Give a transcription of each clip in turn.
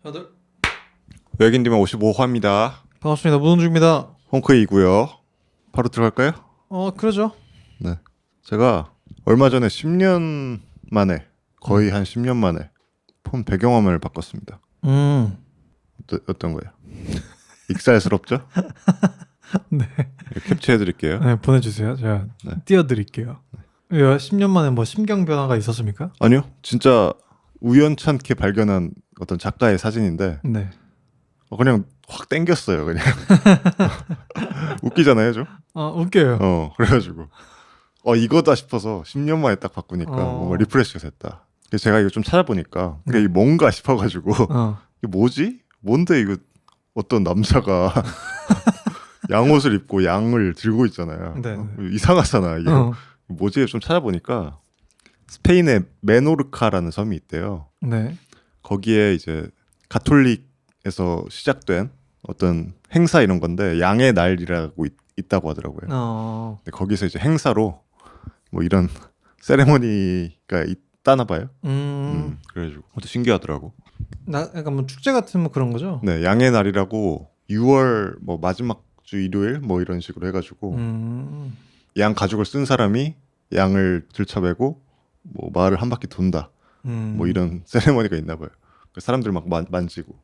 다들 외계인 디만 55화입니다. 반갑습니다. 문원주입니다. 홍크이고요. 바로 들어갈까요? 그러죠. 네. 제가 얼마 전에 10년 만에 거의 한 10년 만에 폰 배경화면을 바꿨습니다. 어떤 거예요? 익살스럽죠? 네. 캡처해 드릴게요. 네, 보내주세요. 제가 네. 띄워드릴게요. 왜요? 10년 만에 뭐 심경 변화가 있었습니까? 아니요. 진짜 우연찮게 발견한 어떤 작가의 사진인데 네. 그냥 확 땡겼어요. 그냥 웃기잖아요, 좀. 웃겨요. 그래가지고 이거다 싶어서 10년 만에 딱 바꾸니까 뭔가 리프레시가 됐다. 그래서 제가 이거 좀 찾아보니까 이게 뭔가 싶어가지고 이게 뭐지? 뭔데 이거 어떤 남자가 양옷을 입고 양을 들고 있잖아요. 네. 이상하잖아 이게. 뭐지? 좀 찾아보니까 스페인의 메노르카라는 섬이 있대요. 네. 거기에 이제 가톨릭에서 시작된 어떤 행사 이런 건데 양의 날이라고 있다고 하더라고요. 근데 거기서 이제 행사로 뭐 이런 세레머니가 있다나 봐요. 그래가지고 그것도 신기하더라고. 약간 뭐 축제 같은 뭐 그런 거죠? 네, 양의 날이라고 6월 뭐 마지막 주 일요일 뭐 이런 식으로 해가지고 양 가죽을 쓴 사람이 양을 들쳐매고 뭐 마을을 한 바퀴 돈다. 뭐 이런 세레머니가 있나 봐요. 사람들 막 만지고.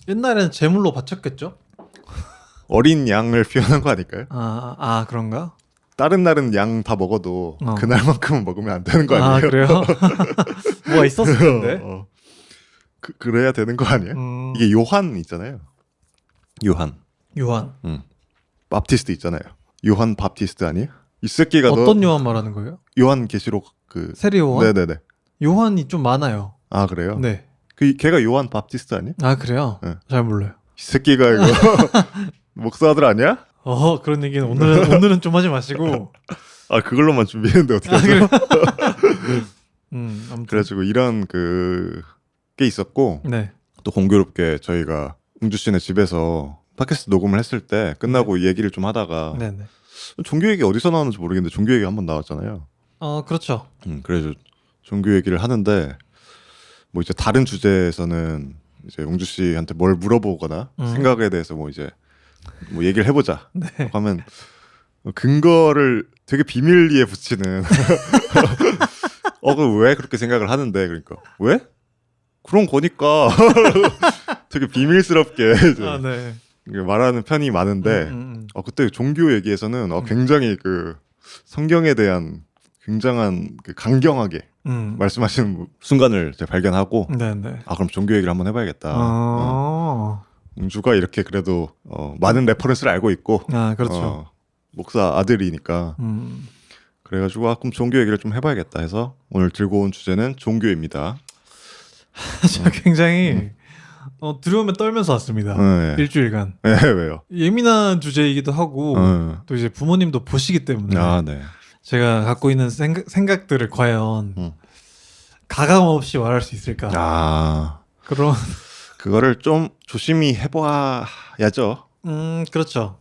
옛날에는 제물로 바쳤겠죠? 어린 양을 표현한 거 아닐까요? 그런가? 다른 날은 양 다 먹어도 그날만큼은 먹으면 안 되는 거 아니에요? 그래요? 뭐가 있었을 텐데. 그래야 되는 거 아니에요? 이게 요한 있잖아요. 요한. 밥티스트 있잖아요. 요한 밥티스트 아니에요? 이 새끼가 어떤 요한 말하는 거예요? 요한 계시록 세리 요한? 네네네. 요한이 좀 많아요. 아 그래요? 네. 걔가 요한 밥티스트 아니에요? 그래요? 네. 잘 몰라요. 이 새끼가 이거 목사 아들 아니야? 그런 얘기는 오늘은 좀 하지 마시고. 그걸로만 준비했는데 어떻게 하죠? 그래. 아무튼. 그래가지고 이런 게 있었고 네. 또 공교롭게 저희가 웅주 씨네 집에서 팟캐스트 녹음을 했을 때 끝나고 얘기를 좀 하다가 네네. 종교 얘기 어디서 나왔는지 모르겠는데 종교 얘기 한번 나왔잖아요. 그렇죠. 그래서 종교 얘기를 하는데 뭐 이제 다른 주제에서는 이제 웅주 씨한테 뭘 물어보거나 생각에 대해서 뭐 이제 뭐 얘기를 해보자 네. 하면 근거를 되게 비밀리에 붙이는 왜 그렇게 생각을 하는데 그러니까 왜? 그런 거니까 되게 비밀스럽게 이제 네. 말하는 편이 많은데 그때 종교 얘기에서는 굉장히 그 성경에 대한 굉장한 강경하게 말씀하시는 순간을 제가 발견하고 네네. 그럼 종교 얘기를 한번 해봐야겠다. 웅주가 이렇게 그래도 많은 레퍼런스를 알고 있고 그렇죠. 목사 아들이니까 그래가지고 그럼 종교 얘기를 좀 해봐야겠다 해서 오늘 들고 온 주제는 종교입니다. 제가 굉장히 두려움에 떨면서 왔습니다. 네. 일주일간. 네, 왜요? 예민한 주제이기도 하고 또 이제 부모님도 보시기 때문에 네. 제가 갖고 있는 생각들을 과연 가감 없이 말할 수 있을까? 그런 그거를 좀 조심히 해봐야죠. 그렇죠.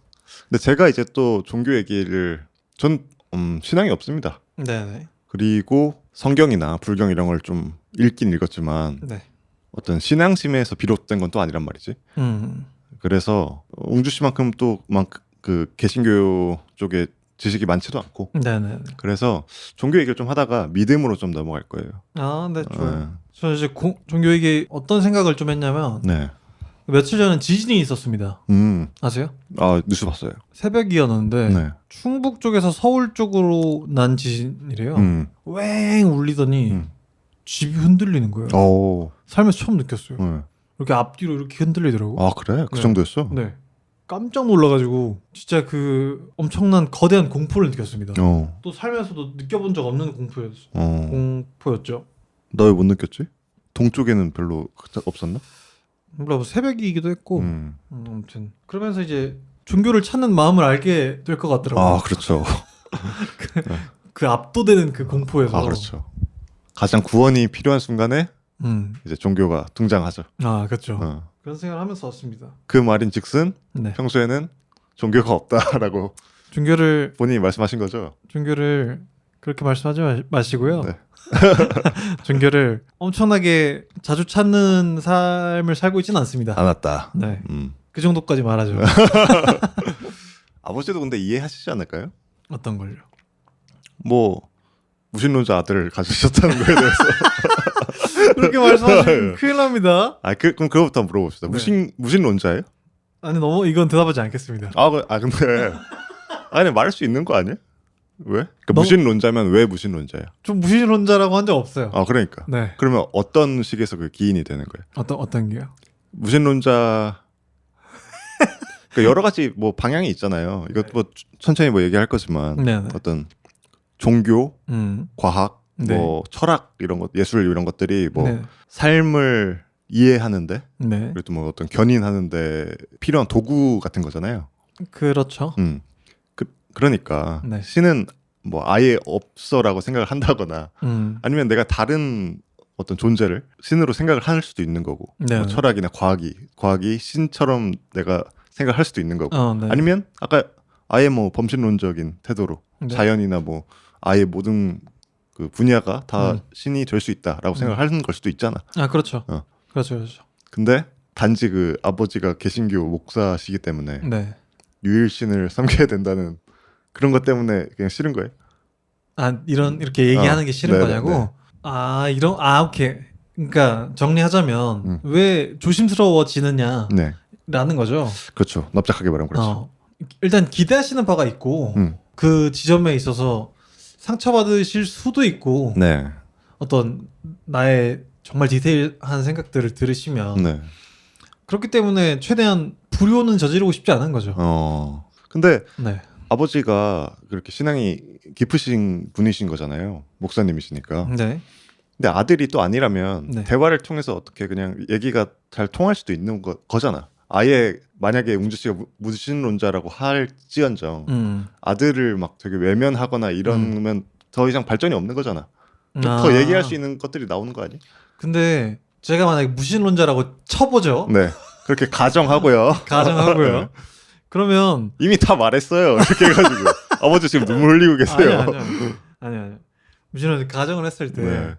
근데 제가 이제 또 종교 얘기를 전 신앙이 없습니다. 네네. 그리고 성경이나 불경 이런 걸 좀 읽긴 읽었지만 네. 어떤 신앙심에서 비롯된 건 또 아니란 말이지. 그래서 웅주 씨만큼 또 그 개신교 쪽에 지식이 많지도 않고. 네네. 그래서 종교 얘기를 좀 하다가 믿음으로 좀 넘어갈 거예요. 네, 좋아요. 저 이제 종교 얘기 어떤 생각을 좀 했냐면 네. 며칠 전에 지진이 있었습니다. 아세요? 뉴스 봤어요. 새벽이었는데 네. 충북 쪽에서 서울 쪽으로 난 지진이래요. 왱 울리더니 집이 흔들리는 거예요. 살면서 처음 느꼈어요. 이렇게 앞뒤로 이렇게 흔들리더라고. 그래? 그 네. 정도였어? 네. 깜짝 놀라가지고 진짜 그 엄청난 거대한 공포를 느꼈습니다. 또 살면서도 느껴본 적 없는 공포였죠. 너 왜 못 느꼈지? 동쪽에는 별로 없었나? 몰라, 뭐 새벽이기도 했고. 아무튼 그러면서 이제 종교를 찾는 마음을 알게 될 것 같더라고요. 그렇죠. 그 압도되는 그 공포에서. 그렇죠. 가장 구원이 필요한 순간에 이제 종교가 등장하죠. 그렇죠. 그런 생각을 하면서 왔습니다. 그 말인즉슨 네. 평소에는 종교가 없다라고 종교를 본인이 말씀하신 거죠? 그렇게 말씀하지 마시고요. 네. 종교를 엄청나게 자주 찾는 삶을 살고 있지는 않습니다. 안 왔다. 네. 그 정도까지 말하죠. 아버지도 근데 이해하시지 않을까요? 어떤 걸요? 뭐 무신론자 아들을 가지셨다는 거에 대해서 그렇게 말씀하시면 큰일 납니다. 그럼 그거부터 물어봅시다. 네. 무신론자예요? 아니 너무 이건 대답하지 않겠습니다. 근데 아니 말할 수 있는 거 아니야? 왜? 그러니까 너무... 무신론자면 왜 무신론자예요? 좀 무신론자라고 한 적 없어요. 그러니까. 네. 그러면 어떤 식에서 그 기인이 되는 거예요? 어떤 게요? 무신론자 그러니까 여러 가지 뭐 방향이 있잖아요. 이것도 뭐 천천히 뭐 얘기할 거지만 네네. 어떤 종교, 과학, 네. 뭐 철학 이런 것, 예술 이런 것들이 뭐 네. 삶을 이해하는데 네. 그리고 또 뭐 어떤 견인하는데 필요한 도구 같은 거잖아요. 그렇죠. 그러니까 네. 신은 뭐 아예 없어라고 생각을 한다거나 아니면 내가 다른 어떤 존재를 신으로 생각을 할 수도 있는 거고 뭐 철학이나 과학이 신처럼 내가 생각할 수도 있는 거고 네. 아니면 아까 아예 뭐 범신론적인 태도로 네. 자연이나 뭐 아예 모든 그 분야가 다 신이 될 수 있다라고 생각하는 걸 수도 있잖아. 그렇죠. 그렇죠. 근데 단지 그 아버지가 개신교 목사시기 때문에 네. 유일신을 섬겨야 된다는 그런 것 때문에 그냥 싫은 거예요? 이렇게 얘기하는 게 싫은 네네네. 거냐고? 오케이. 그러니까 정리하자면 왜 조심스러워지느냐라는 네. 거죠. 그렇죠. 납작하게 말하면 그렇죠. 일단 기대하시는 바가 있고 그 지점에 있어서 상처받으실 수도 있고 네. 어떤 나의 정말 디테일한 생각들을 들으시면 네. 그렇기 때문에 최대한 불효는 저지르고 싶지 않은 거죠. 근데 네. 아버지가 그렇게 신앙이 깊으신 분이신 거잖아요. 목사님이시니까. 네. 근데 아들이 또 아니라면 네. 대화를 통해서 어떻게 그냥 얘기가 잘 통할 수도 있는 거잖아. 아예 만약에 웅주 씨가 무신론자라고 할지언정 아들을 막 되게 외면하거나 이러면 더 이상 발전이 없는 거잖아. 더 얘기할 수 있는 것들이 나오는 거 아니야? 근데 제가 만약에 무신론자라고 쳐보죠. 네. 그렇게 가정하고요. 가정하고요. 그러면 이미 다 말했어요. 이렇게 해가지고 아버지 지금 눈물 흘리고 계세요. 아니요. 무신론자 가정을 했을 때 네.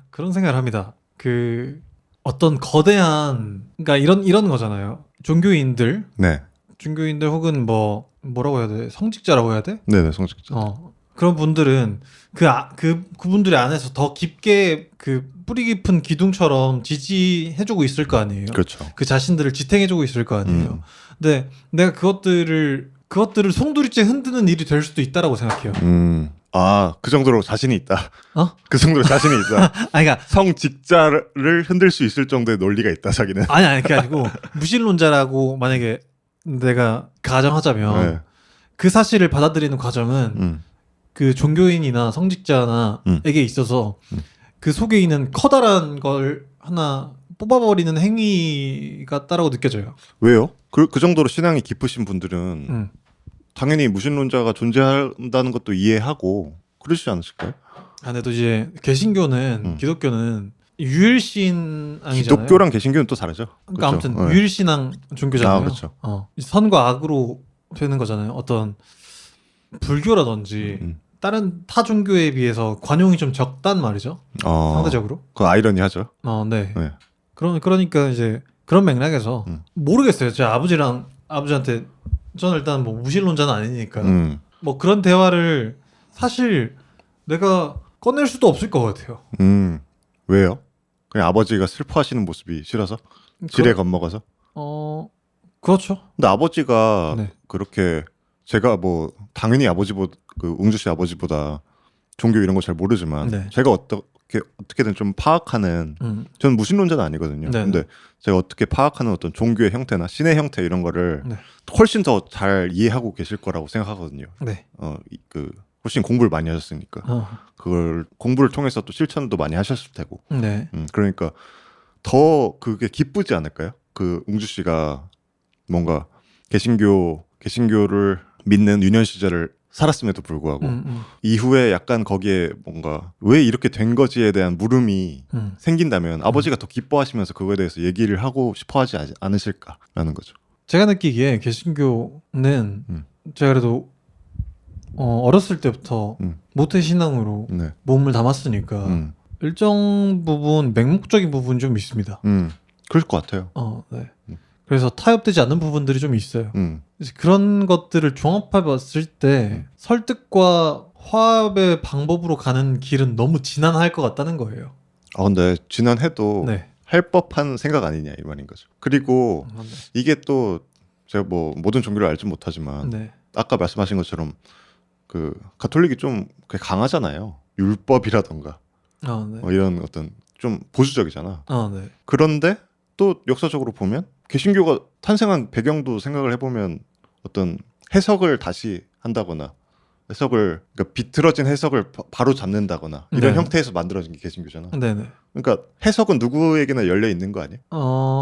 그런 생각을 합니다. 그 어떤 거대한 그러니까 이런 거잖아요. 종교인들 혹은 뭐라고 해야 돼? 성직자라고 해야 돼? 네네, 성직자. 그런 분들은 그분들의 안에서 더 깊게 그 뿌리 깊은 기둥처럼 지지해주고 있을 거 아니에요. 그렇죠. 그 자신들을 지탱해주고 있을 거 아니에요. 근데 내가 그것들을 송두리째 흔드는 일이 될 수도 있다라고 생각해요. 그 정도로 자신이 있다. 그 정도로 자신이 있다. 그러니까 성직자를 흔들 수 있을 정도의 논리가 있다, 자기는. 그게 아니고 무신론자라고 만약에 내가 가정하자면 네. 그 사실을 받아들이는 과정은 그 종교인이나 성직자나에게 있어서 그 속에 있는 커다란 걸 하나 뽑아버리는 행위 같다라고 느껴져요. 왜요? 그 정도로 신앙이 깊으신 분들은 당연히 무신론자가 존재한다는 것도 이해하고 그러시지 않으실까요? 근데 또 이제 개신교는 기독교는 유일신앙이잖아요. 기독교랑 개신교는 또 다르죠. 그러니까 아무튼 유일신앙 종교잖아요. 그렇죠. 선과 악으로 되는 거잖아요. 어떤 불교라든지 다른 타 종교에 비해서 관용이 좀 적단 말이죠. 상대적으로. 그 아이러니하죠. 네. 그러니까 이제 그런 맥락에서 모르겠어요. 제 아버지한테 저는 일단 뭐 무신론자는 아니니까 뭐 그런 대화를 사실 내가 꺼낼 수도 없을 것 같아요. 왜요? 그냥 아버지가 슬퍼하시는 모습이 싫어서? 지레 겁먹어서? 그렇죠. 근데 아버지가 그렇게 제가 뭐 당연히 그 웅주 씨 아버지보다 종교 이런 거 잘 모르지만 제가 어떻게든 좀 파악하는 저는 무신론자는 아니거든요. 근데 제가 어떻게 파악하는 어떤 종교의 형태나 신의 형태 이런 거를 훨씬 더 잘 이해하고 계실 거라고 생각하거든요. 훨씬 공부를 많이 하셨으니까 그걸 공부를 통해서 또 실천도 많이 하셨을 테고. 그러니까 더 그게 기쁘지 않을까요? 그 웅주 씨가 뭔가 개신교를 믿는 유년 시절을 살았음에도 불구하고 이후에 약간 거기에 뭔가 왜 이렇게 된 거지에 대한 물음이 생긴다면 아버지가 더 기뻐하시면서 그거에 대해서 얘기를 하고 싶어 하지 않으실까라는 거죠. 제가 느끼기에 개신교는 제가 그래도 어렸을 때부터 모태 신앙으로 네. 몸을 담았으니까 일정 부분 맹목적인 부분 좀 있습니다. 그럴 것 같아요. 네. 그래서 타협되지 않는 부분들이 좀 있어요. 그래서 그런 것들을 종합해봤을 때 설득과 화합의 방법으로 가는 길은 너무 지난할 것 같다는 거예요. 근데 지난해도 네. 할 법한 생각 아니냐 이 말인 거죠. 그리고 네. 이게 또 제가 뭐 모든 종교를 알지 못하지만 네. 아까 말씀하신 것처럼 그 가톨릭이 좀 강하잖아요. 율법이라던가 네. 이런 어떤 좀 보수적이잖아. 네. 그런데 또 역사적으로 보면 개신교가 탄생한 배경도 생각을 해보면 어떤 해석을 다시 한다거나 그러니까 비틀어진 해석을 바로 잡는다거나 이런 네. 형태에서 만들어진 게 개신교잖아. 네네. 그러니까 해석은 누구에게나 열려 있는 거 아니에요?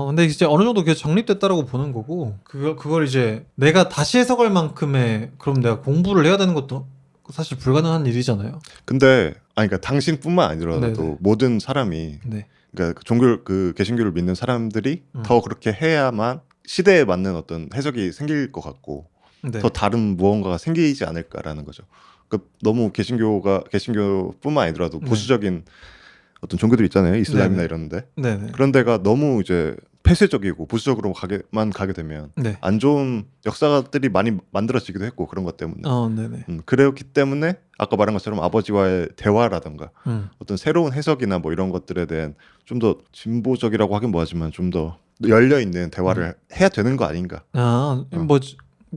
근데 이제 어느 정도 그게 정립됐다라고 보는 거고 그걸 이제 내가 다시 해석할 만큼의 그럼 내가 공부를 해야 되는 것도 사실 불가능한 일이잖아요. 근데 그러니까 당신뿐만 아니더라도 네네. 모든 사람이 네. 그러니까 그 개신교를 믿는 사람들이 더 그렇게 해야만 시대에 맞는 어떤 해석이 생길 것 같고 네. 더 다른 무언가가 생기지 않을까라는 거죠. 그러니까 너무 개신교뿐만 아니더라도 보수적인 어떤 종교들 있잖아요. 이슬람이나 네네. 이런데 네네. 그런 데가 너무 이제 폐쇄적이고 보수적으로 가게 되면 네. 안 좋은 역사들이 많이 만들어지기도 했고 그런 것 때문에 네네. 그랬기 때문에 아까 말한 것처럼 아버지와의 대화라던가 어떤 새로운 해석이나 뭐 이런 것들에 대한 좀 더 진보적이라고 하긴 뭐하지만 좀 더 열려있는 대화를 해야 되는 거 아닌가. 뭐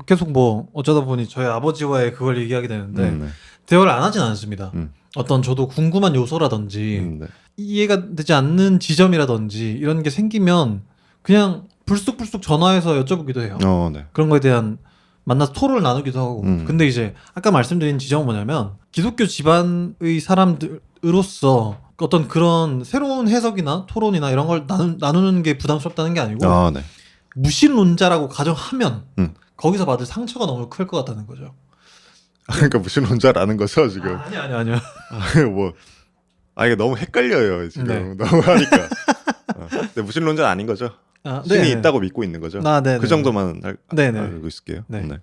계속 뭐 어쩌다 보니 저희 아버지와의 그걸 얘기하게 되는데 네. 대화를 안 하진 않습니다. 어떤 저도 궁금한 요소라든지 네. 이해가 되지 않는 지점이라든지 이런 게 생기면 그냥 불쑥불쑥 전화해서 여쭤보기도 해요. 네. 그런 거에 대한 만나서 토론을 나누기도 하고. 근데 이제 아까 말씀드린 지점은 뭐냐면 기독교 집안의 사람들으로서 어떤 그런 새로운 해석이나 토론이나 이런 걸 나누는 게 부담스럽다는 게 아니고 네. 무신론자라고 가정하면 거기서 받을 상처가 너무 클 것 같다는 거죠. 그러니까 무신론자라는 거죠 지금. 아니요. 이게 너무 헷갈려요 지금. 네. 너무 하니까. 근데 무신론자는 아닌 거죠. 신이 네네. 있다고 믿고 있는 거죠. 네네. 그 정도만 네네. 알고 있을게요. 네. 네.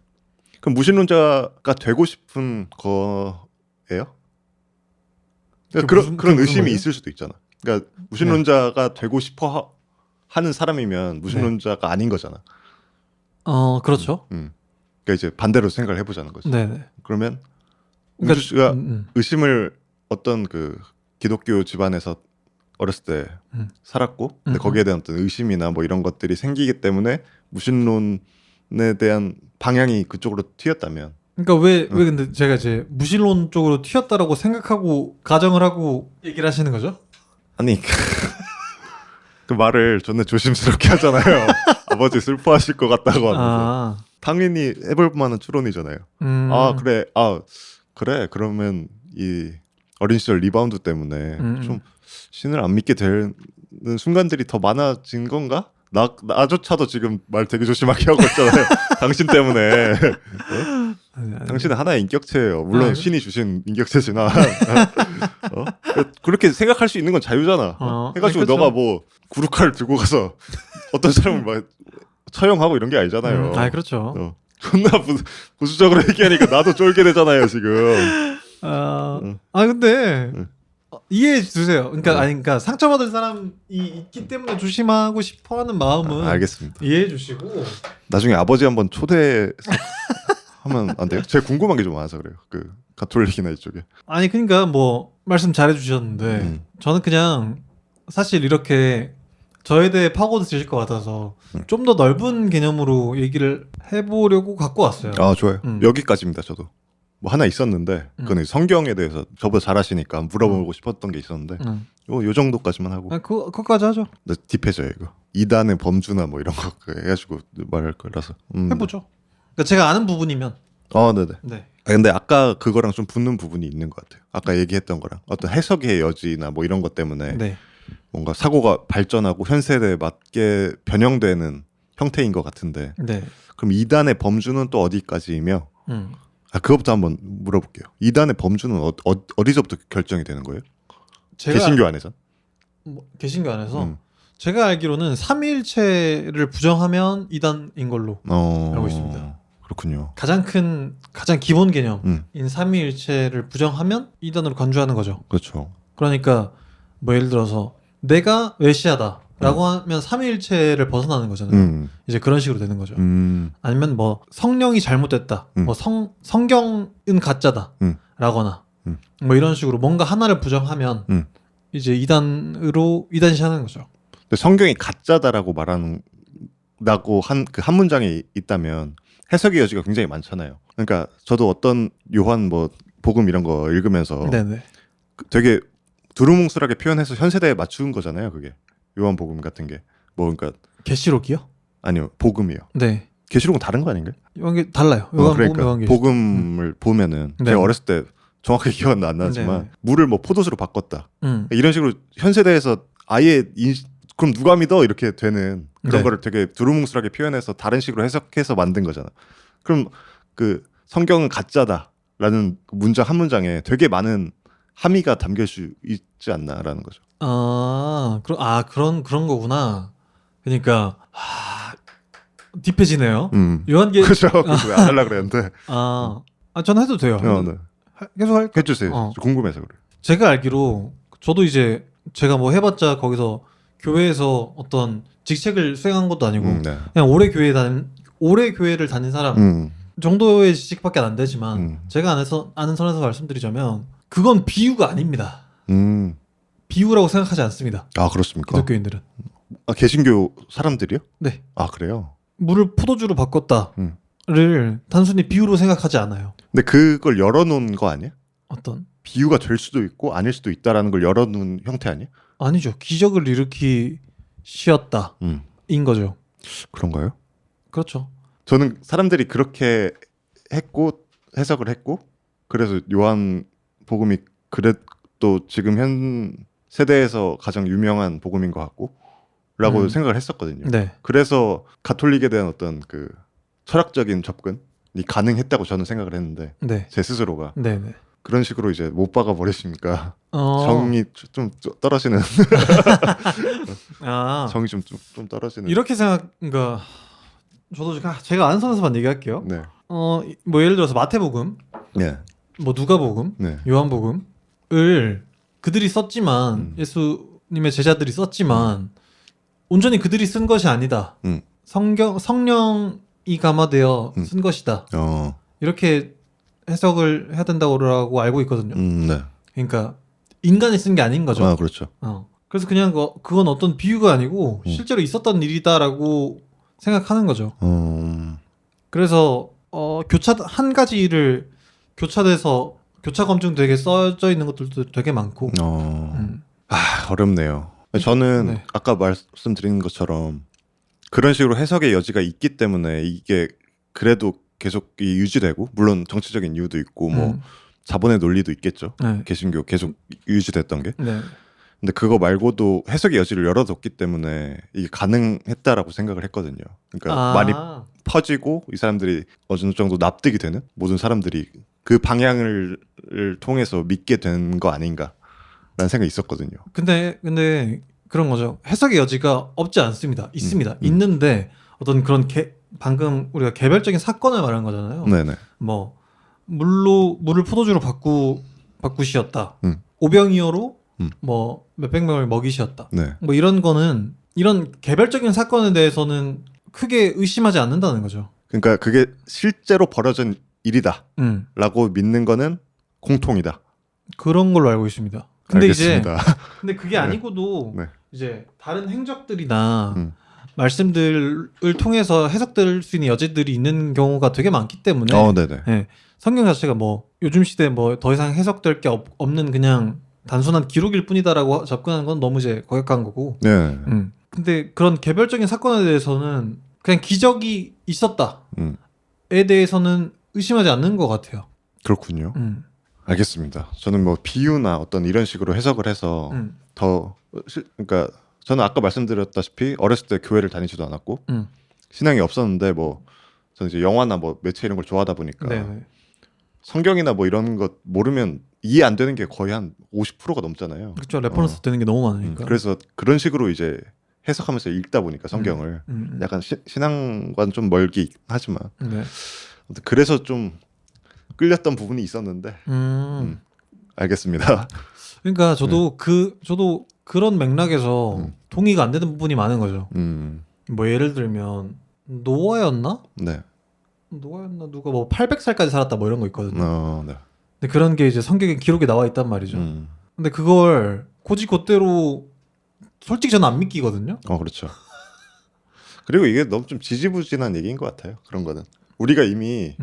그럼 무신론자가 되고 싶은 거예요? 그런 의심이 거예요? 있을 수도 있잖아. 그러니까 무신론자가 되고 싶어 하는 사람이면 무신론자가 아닌 거잖아. 그렇죠. 그러니까 이제 반대로 생각을 해보자는 거지. 네네. 그러면 그러니까, 우주 씨가 의심을 어떤 그 기독교 집안에서 어렸을 때 살았고, 근데 거기에 대한 어떤 의심이나 뭐 이런 것들이 생기기 때문에 무신론에 대한 방향이 그쪽으로 튀었다면. 그러니까 왜 근데 제가 이제 무신론 쪽으로 튀었다라고 생각하고 가정을 하고 얘기를 하시는 거죠? 아니 그 말을 존나 조심스럽게 하잖아요. 아버지 슬퍼하실 것 같다고 하면서. 당연히 해볼 만한 추론이잖아요. 그래 그러면 이 어린 시절 리바운드 때문에 좀 신을 안 믿게 되는 순간들이 더 많아진 건가? 나조차도 지금 말 되게 조심하게 하고 있잖아요. 당신 때문에. 당신은 하나의 인격체예요. 물론 신이 주신 인격체지만 그렇게 생각할 수 있는 건 자유잖아. 해가지고 그렇죠. 너가 뭐 구루칼 들고 가서 어떤 사람을 막 처형하고 이런 게 아니잖아요. 그렇죠. 존나 보수적으로 얘기하니까 나도 쫄게 되잖아요 지금. 근데 이해해 주세요. 그러니까 상처받을 사람이 있기 때문에 조심하고 싶어하는 마음은 알겠습니다. 이해해 주시고 나중에 아버지 한번 초대해서 하면 안 돼요? 제가 궁금한 게 좀 많아서 그래요. 그 가톨릭이나 이쪽에. 그러니까 뭐 말씀 잘해 주셨는데 저는 그냥 사실 이렇게 저에 대해 파고드 드실 것 같아서 좀 더 넓은 개념으로 얘기를 해보려고 갖고 왔어요. 좋아요. 여기까지입니다. 저도 뭐 하나 있었는데 그건 성경에 대해서 저보다 잘 아시니까 물어보고 싶었던 게 있었는데 요 정도까지만 하고. 그거까지 하죠. 딥해져요 이거. 이단의 범주나 뭐 이런 거 해가지고 말할 거라서. 해보죠. 그러니까 제가 아는 부분이면. 네네. 네. 근데 아까 그거랑 좀 붙는 부분이 있는 것 같아요. 아까 얘기했던 거랑 어떤 해석의 여지나 뭐 이런 것 때문에 뭔가 사고가 발전하고 현 세대에 맞게 변형되는 형태인 것 같은데. 그럼 이단의 범주는 또 어디까지이며? 그것부터 한번 물어볼게요. 이단의 범주는 어디서부터 결정이 되는 거예요? 개신교 안에서? 개신교 안에서? 제가 알기로는 삼위일체를 부정하면 이단인 걸로 알고 있습니다. 그렇군요. 가장 기본 개념인 삼위일체를 부정하면 이단으로 간주하는 거죠. 그렇죠. 그러니까 뭐 예를 들어서 내가 메시아다라고 하면 삼위일체를 벗어나는 거잖아요. 이제 그런 식으로 되는 거죠. 아니면 뭐 성령이 잘못됐다, 뭐 성경은 가짜다라거나 뭐 이런 식으로 뭔가 하나를 부정하면 이제 이단시하는 거죠. 근데 성경이 가짜다라고 말한다고 한 문장이 있다면 해석의 여지가 굉장히 많잖아요. 그러니까 저도 어떤 요한 뭐 복음 이런 거 읽으면서 네네. 되게 두루뭉술하게 표현해서 현 세대에 맞춘 거잖아요. 그게 요한 복음 같은 게 뭐 그러니까 계시록이요? 아니요 복음이요. 네. 계시록은 다른 거 아닌가요? 요한 달라요. 요한 그러니까 복음, 복음을 보면은 네. 제가 어렸을 때 정확하게 기억은 안 나지만 네. 물을 뭐 포도주로 바꿨다 이런 식으로 현 세대에서 아예 그럼 누가 믿어 이렇게 되는 그런 네. 거를 되게 두루뭉술하게 표현해서 다른 식으로 해석해서 만든 거잖아. 그럼 그 성경은 가짜다라는 그 문장 한 문장에 되게 많은 함의가 담길 수 있지 않나라는 거죠. 그런 거구나. 그러니까 딥해지네요. 요한계 그렇죠. 그래서 안 하려고 그랬는데. 전 해도 돼요. 네. 계속 할게요. 해주세요. 궁금해서 그래. 제가 알기로 저도 이제 제가 뭐 해봤자 거기서 교회에서 어떤 직책을 수행한 것도 아니고 네. 그냥 오래 교회를 다닌 사람 정도의 지식밖에 안 되지만 제가 아는 선에서 말씀드리자면 그건 비유가 아닙니다. 비유라고 생각하지 않습니다. 아 그렇습니까? 기독교인들은. 개신교 사람들이요? 네. 아 그래요? 물을 포도주로 바꿨다를 단순히 비유로 생각하지 않아요. 근데 그걸 열어놓은 거 아니야? 어떤? 비유가 될 수도 있고 아닐 수도 있다라는 걸 열어놓은 형태 아니야? 아니죠. 기적을 일으키셨다인 거죠. 그런가요? 그렇죠. 저는 사람들이 그렇게 했고 해석을 했고 그래서 요한 복음이 또 지금 현 세대에서 가장 유명한 복음인 것 같고 라고 생각을 했었거든요. 네. 그래서 가톨릭에 대한 어떤 그 철학적인 접근이 가능했다고 저는 생각을 했는데 네. 제 스스로가 네네. 그런 식으로 이제 못 박아 버리시니까 정이 좀 떨어지는 정이 좀 떨어지는 이렇게 그러니까 저도 제가 아는 선에서만 얘기할게요. 네. 뭐 예를 들어서 마태복음, 네. 뭐 누가복음, 네. 요한복음을 그들이 썼지만 예수님의 제자들이 썼지만 온전히 그들이 쓴 것이 아니다. 성령이 감화되어 쓴 것이다. 이렇게 해석을 해야 된다고 알고 있거든요. 네. 그러니까 인간이 쓴 게 아닌 거죠. 아 그렇죠. 그래서 그냥 그건 어떤 비유가 아니고 실제로 있었던 일이다라고 생각하는 거죠. 그래서 교차 한 가지 일을 교차돼서 교차 검증 되게 써져 있는 것들도 되게 많고. 어렵네요. 저는 네. 아까 말씀드린 것처럼 그런 식으로 해석의 여지가 있기 때문에 이게 그래도 계속 유지되고 물론 정치적인 이유도 있고 뭐 자본의 논리도 있겠죠. 네. 개신교 계속 유지됐던 게. 네. 근데 그거 말고도 해석의 여지를 열어뒀기 때문에 이게 가능했다라고 생각을 했거든요. 그러니까 많이 퍼지고 이 사람들이 어느 정도 납득이 되는 모든 사람들이 그 방향을 통해서 믿게 된 거 아닌가라는 생각이 있었거든요. 근데 그런 거죠. 해석의 여지가 없지 않습니다. 있습니다. 있는데 어떤 그런 방금 우리가 개별적인 사건을 말한 거잖아요. 네네. 뭐 물을 포도주로 바꾸시었다. 오병이어로 뭐 몇백 명을 먹이셨다. 네. 뭐 이런 거는 이런 개별적인 사건에 대해서는 크게 의심하지 않는다는 거죠. 그러니까 그게 실제로 벌어진 일이다라고 믿는 거는 공통이다. 그런 걸로 알고 있습니다. 근데 알겠습니다. 근데 그게 아니고도 네. 이제 다른 행적들이나 말씀들을 통해서 해석될 수 있는 여지들이 있는 경우가 되게 많기 때문에 네네. 네, 성경 자체가 뭐 요즘 시대에 뭐 더 이상 해석될 게 없는 그냥 단순한 기록일 뿐이다라고 접근하는 건 너무 이제 거역한 거고. 네. 근데 그런 개별적인 사건에 대해서는 그냥 기적이 있었다에 대해서는 의심하지 않는 것 같아요. 그렇군요. 알겠습니다. 저는 뭐 비유나 어떤 이런 식으로 해석을 해서 그러니까 저는 아까 말씀드렸다시피 어렸을 때 교회를 다니지도 않았고 신앙이 없었는데 뭐 저는 이제 영화나 뭐 매체 이런 걸 좋아하다 보니까 네네. 성경이나 뭐 이런 것 모르면 이해 안 되는 게 거의 한 50%가 넘잖아요. 그렇죠. 레퍼런스 되는 게 너무 많으니까. 그래서 그런 식으로 이제 해석하면서 읽다 보니까 성경을 약간 신앙과는 좀 멀긴 하지만 그래서 좀 끌렸던 부분이 있었는데 알겠습니다. 그러니까 저도 저도 그런 맥락에서 동의가 안 되는 부분이 많은 거죠. 뭐 예를 들면 노아였나? 네. 노아였나 누가 뭐 800살까지 살았다 뭐 이런 거 있거든요. 네. 근데 그런 게 이제 성경에 기록에 나와 있단 말이죠. 근데 그걸 곧이곧대로 솔직히 저는 안 믿기거든요. 그렇죠. 그리고 이게 너무 좀 지지부진한 얘기인 것 같아요. 그런 거는 우리가 이미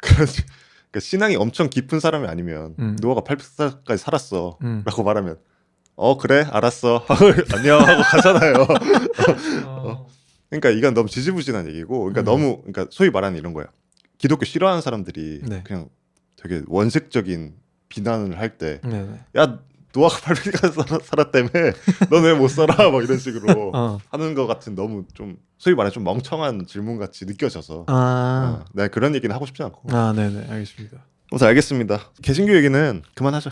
그러니까 신앙이 엄청 깊은 사람이 아니면 노아가 800살까지 살았어 라고 말하면 그래 알았어 안녕 하고 가잖아요. 그러니까 이건 너무 지지부진한 얘기고 그러니까 너무 그러니까 소위 말하는 이런 거야. 기독교 싫어하는 사람들이 그냥 되게 원색적인 비난을 할 때 야 노아가 800살까지 살았다며 넌 왜 못 살아 막 이런 식으로 하는 것 같은 너무 좀 소위 말해 좀 멍청한 질문 같이 느껴져서 내가 그런 얘기는 하고 싶지 않고. 네네 알겠습니다. 우선 알겠습니다. 개신교 얘기는 그만하죠.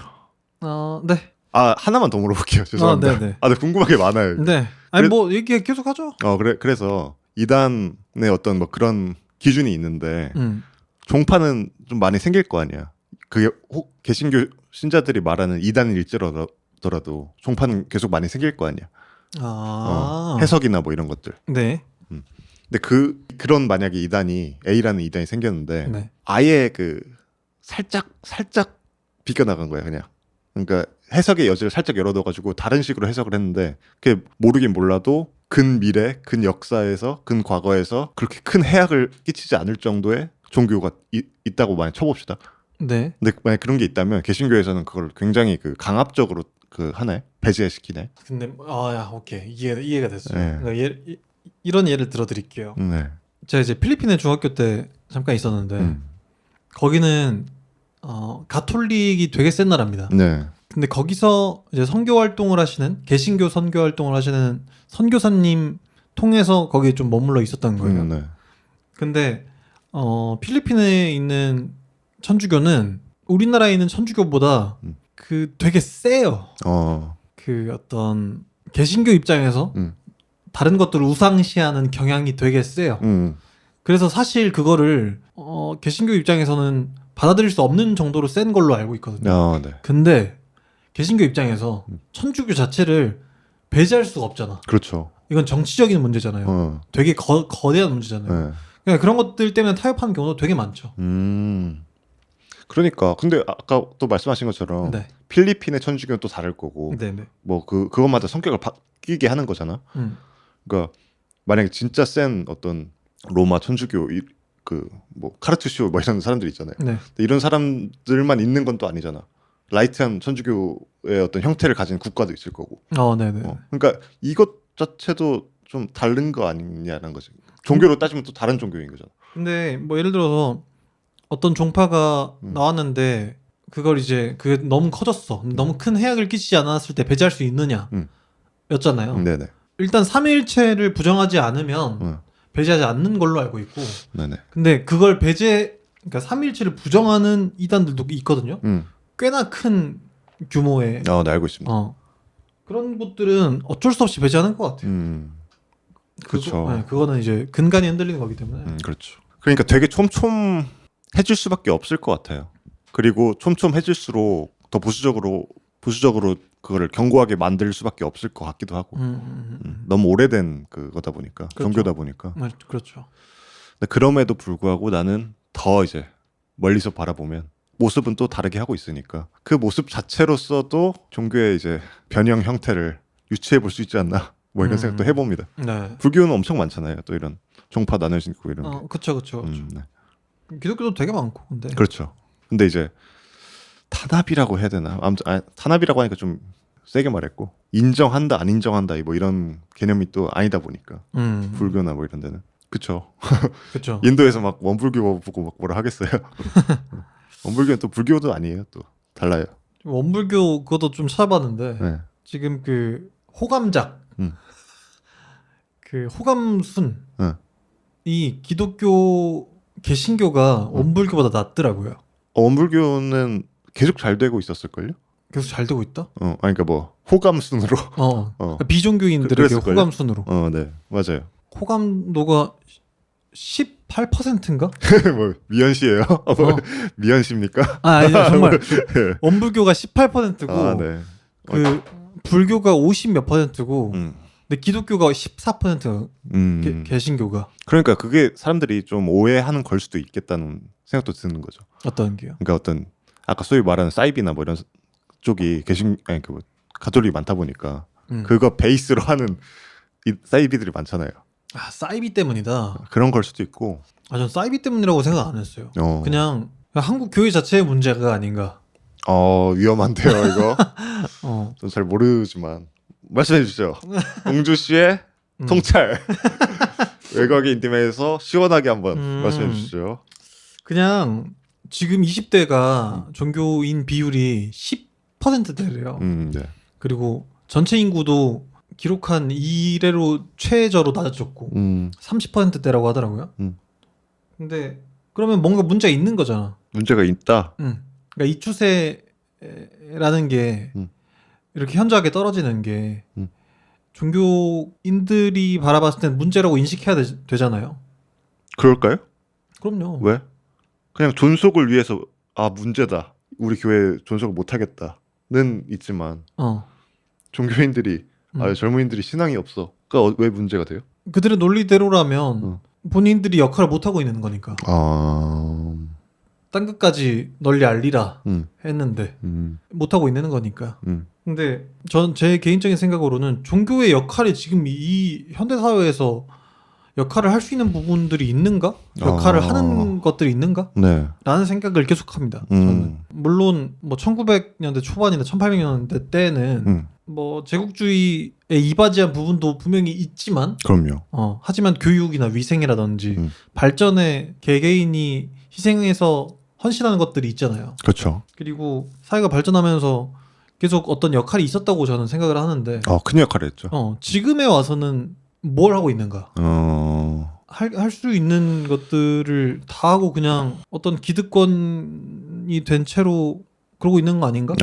네. 하나만 더 물어볼게요. 죄송합니다. 네네. 네, 궁금한 게 많아요. 네. 아니 뭐 얘기 계속 하죠. 그래서 이단의 어떤 뭐 그런 기준이 있는데 종파는 좀 많이 생길 거 아니야. 그게 개신교 신자들이 말하는 이단일지라도 종파는 계속 많이 생길 거 아니야. 해석이나 뭐 이런 것들. 네. 근데 그런 만약에 A라는 이단이 생겼는데 아예 살짝 비껴나간 거야 그냥. 그러니까 해석의 여지를 살짝 열어둬가지고 다른 식으로 해석을 했는데 그게 모르긴 몰라도 근미래, 근역사에서, 근과거에서 그렇게 큰 해악을 끼치지 않을 정도의 종교가 있다고 만약 쳐봅시다. 네. 근데 만약 그런 게 있다면 개신교에서는 그걸 굉장히 강압적으로 하나요? 배제시키네. 근데 오케이 이해가 됐어요. 네. 그러니까 이런 예를 들어드릴게요. 네. 제가 이제 필리핀에 중학교 때 잠깐 있었는데 거기는 가톨릭이 되게 센 나라입니다. 네. 근데 거기서 이제 선교 활동을 하시는 개신교 선교 활동을 하시는 선교사님 통해서 거기에 좀 머물러 있었던 거예요. 네. 근데 필리핀에 있는 천주교는 우리나라에 있는 천주교보다 되게 세요. 어떤 개신교 입장에서 다른 것들을 우상시하는 경향이 되게 세요. 그래서 사실 그거를 개신교 입장에서는 받아들일 수 없는 정도로 센 걸로 알고 있거든요. 네. 근데 개신교 입장에서 천주교 자체를 배제할 수가 없잖아. 그렇죠. 이건 정치적인 문제잖아요. 되게 거대한 문제잖아요. 네. 그러니까 그런 것들 때문에 타협하는 경우도 되게 많죠. 그러니까 근데 아까 또 말씀하신 것처럼 필리핀의 천주교는 또 다를 거고 뭐 그것마다 성격을 바뀌게 하는 거잖아. 그러니까 만약에 진짜 센 어떤 로마 천주교 뭐 카르투시오 뭐 이런 사람들 있잖아요. 이런 사람들만 있는 건 또 아니잖아. 라이트한 천주교의 어떤 형태를 가진 국가도 있을 거고. 그러니까 이것 자체도 좀 다른 거 아니냐는 거지. 종교로 따지면 또 다른 종교인 거잖아. 근데 뭐 예를 들어서 어떤 종파가 나왔는데 그걸 이제 그게 너무 커졌어. 너무 큰 해악을 끼치지 않았을 때 배제할 수 있느냐 였잖아요. 네네. 일단 삼위일체를 부정하지 않으면 배제하지 않는 걸로 알고 있고. 네네. 근데 그걸 그러니까 삼위일체를 부정하는 이단들도 있거든요. 꽤나 큰 규모의. 네, 알고 있습니다. 그런 곳들은 어쩔 수 없이 배제하는 것 같아요. 그렇죠. 그거는 이제 근간이 흔들리는 거기 때문에. 그렇죠. 그러니까 되게 촘촘해질 수밖에 없을 것 같아요. 그리고 촘촘해질수록 더 보수적으로 그거를 견고하게 만들 수밖에 없을 것 같기도 하고. 너무 오래된 그거다 보니까 종교다 보니까. 그렇죠. 근데 그럼에도 불구하고 나는 더 이제 멀리서 바라보면 모습은 또 다르게 하고 있으니까 그 모습 자체로서도 종교의 이제 변형 형태를 유추해 볼 수 있지 않나 뭐 이런 생각도 해봅니다. 네. 불교는 엄청 많잖아요. 또 이런 종파 나눠지고 이런 게. 그렇죠. 네. 기독교도 되게 많고 근데. 그렇죠. 근데 이제 탄압이라고 해야 되나? 아무튼 탄압이라고 하니까 좀 세게 말했고 인정한다 안 인정한다 뭐 이런 개념이 또 아니다 보니까 불교나 뭐 이런 데는 그렇죠. 인도에서 막 원불교 보고 막 뭐라 하겠어요. 원불교는 또 불교도 아니에요. 또 달라요. 원불교 그것도 좀 찾아봤는데 지금 호감작 호감순 이 기독교 개신교가 원불교보다 낫더라고요. 원불교는 계속 잘 되고 있었을걸요? 계속 잘 되고 있다? 그러니까 뭐 호감순으로. 비종교인들에게 호감순으로. 네, 맞아요. 호감도가 8%인가? 뭐 미연 씨예요? 미연 씨입니까? 아니 정말 네. 원불교가 18%고 네. 그 불교가 50 몇 %고 근데 기독교가 14%. 개신교가. 그러니까 그게 사람들이 좀 오해하는 걸 수도 있겠다는 생각도 드는 거죠. 어떤 게요? 그러니까 어떤 아까 소위 말하는 사이비나 뭐 이런 쪽이 그 가톨릭이 많다 보니까 그거 베이스로 하는 이 사이비들이 많잖아요. 아 사이비 때문이다. 그런 걸 수도 있고. 아 전 사이비 때문이라고 생각 안 했어요. 그냥 한국 교회 자체의 문제가 아닌가. 위험한데요 이거. 전 잘 모르지만 말씀해 주시죠. 공주 씨의 통찰. 외곽의 인디메에서 시원하게 한번 말씀해 주시죠. 그냥 지금 20대가 종교인 비율이 10%대래요. 네. 그리고 전체 인구도 기록한 이래로 최저로 낮아졌고 30%대라고 하더라고요. 근데 그러면 뭔가 문제가 있는 거잖아. 문제가 있다. 그러니까 이 추세라는 게 이렇게 현저하게 떨어지는 게 종교인들이 바라봤을 땐 문제라고 인식해야 되잖아요. 그럴까요? 그럼요. 왜? 그냥 존속을 위해서 문제다. 우리 교회 존속을 못하겠다는 있지만 종교인들이 젊은이들이 신앙이 없어. 그러니까 왜 문제가 돼요? 그들의 논리대로라면 본인들이 역할을 못하고 있는 거니까. 딴 끝까지 널리 알리라 했는데 못하고 있는 거니까. 근데 전 제 개인적인 생각으로는 종교의 역할이 지금 이 현대사회에서 역할을 할 수 있는 부분들이 있는가? 역할을 하는 것들이 있는가? 네. 라는 생각을 계속합니다. 저는. 물론 뭐 1900년대 초반이나 1800년대 때는 뭐 제국주의에 이바지한 부분도 분명히 있지만 그럼요. 하지만 교육이나 위생이라든지 발전에 개개인이 희생해서 헌신하는 것들이 있잖아요. 그렇죠. 그리고 사회가 발전하면서 계속 어떤 역할이 있었다고 저는 생각을 하는데 큰 역할을 했죠. 지금에 와서는 뭘 하고 있는가? 할 수 있는 것들을 다 하고 그냥 어떤 기득권이 된 채로 그러고 있는 거 아닌가?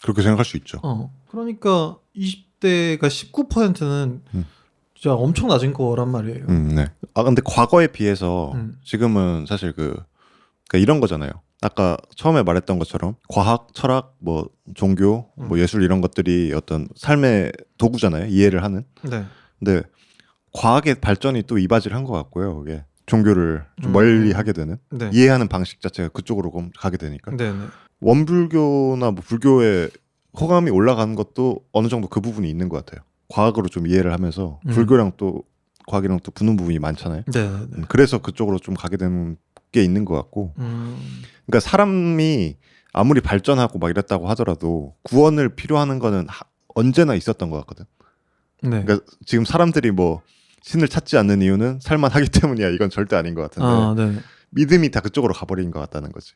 그렇게 생각할 수 있죠. 그러니까 20대가 19%는 진짜 엄청 낮은 거란 말이에요. 네. 근데 과거에 비해서 지금은 사실 그러니까 이런 거잖아요. 아까 처음에 말했던 것처럼 과학, 철학, 뭐 종교, 뭐 예술 이런 것들이 어떤 삶의 도구잖아요. 이해를 하는. 네. 근데 과학의 발전이 또 이바지를 한 것 같고요. 그게 종교를 좀 멀리 하게 되는 네. 이해하는 방식 자체가 그쪽으로 가게 되니까. 네네. 원불교나 뭐 불교의 호감이 올라가는 것도 어느 정도 그 부분이 있는 것 같아요. 과학으로 좀 이해를 하면서 불교랑 또 과학이랑 또 붙는 부분이 많잖아요. 네네. 그래서 그쪽으로 좀 가게 되는 게 있는 것 같고. 그러니까 사람이 아무리 발전하고 막 이랬다고 하더라도 구원을 필요하는 거는 언제나 있었던 것 같거든. 네. 그러니까 지금 사람들이 뭐 신을 찾지 않는 이유는 살만하기 때문이야. 이건 절대 아닌 것 같은데 네. 믿음이 다 그쪽으로 가버린 것 같다는 거지.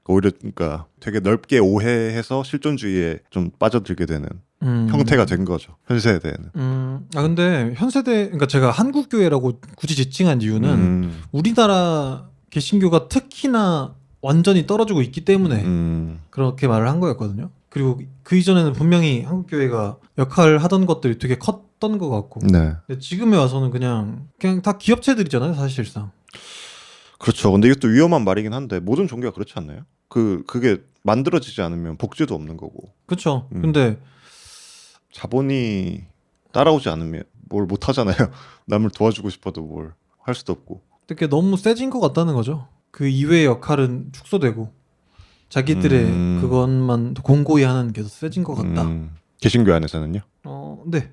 오히려 그러니까 되게 넓게 오해해서 실존주의에 좀 빠져들게 되는 형태가 된 거죠. 현 세대에는. 근데 현 세대 그러니까 제가 한국 교회라고 굳이 지칭한 이유는 우리나라 개신교가 특히나 완전히 떨어지고 있기 때문에 그렇게 말을 한 거였거든요. 그리고 그 이전에는 분명히 한국 교회가 역할을 하던 것들이 되게 컸던 것 같고. 네. 근데 지금에 와서는 그냥 다 기업체들이잖아요, 사실상. 그렇죠. 근데 이것도 위험한 말이긴 한데 모든 종교가 그렇지 않나요? 그게 만들어지지 않으면 복지도 없는 거고. 그렇죠. 근데 자본이 따라오지 않으면 뭘 못 하잖아요. 남을 도와주고 싶어도 뭘 할 수도 없고. 그게 너무 세진 것 같다는 거죠. 그 이외의 역할은 축소되고 자기들의 그것만 공고히 하는 게 더 세진 것 같다. 개신교 안에서는요? 네.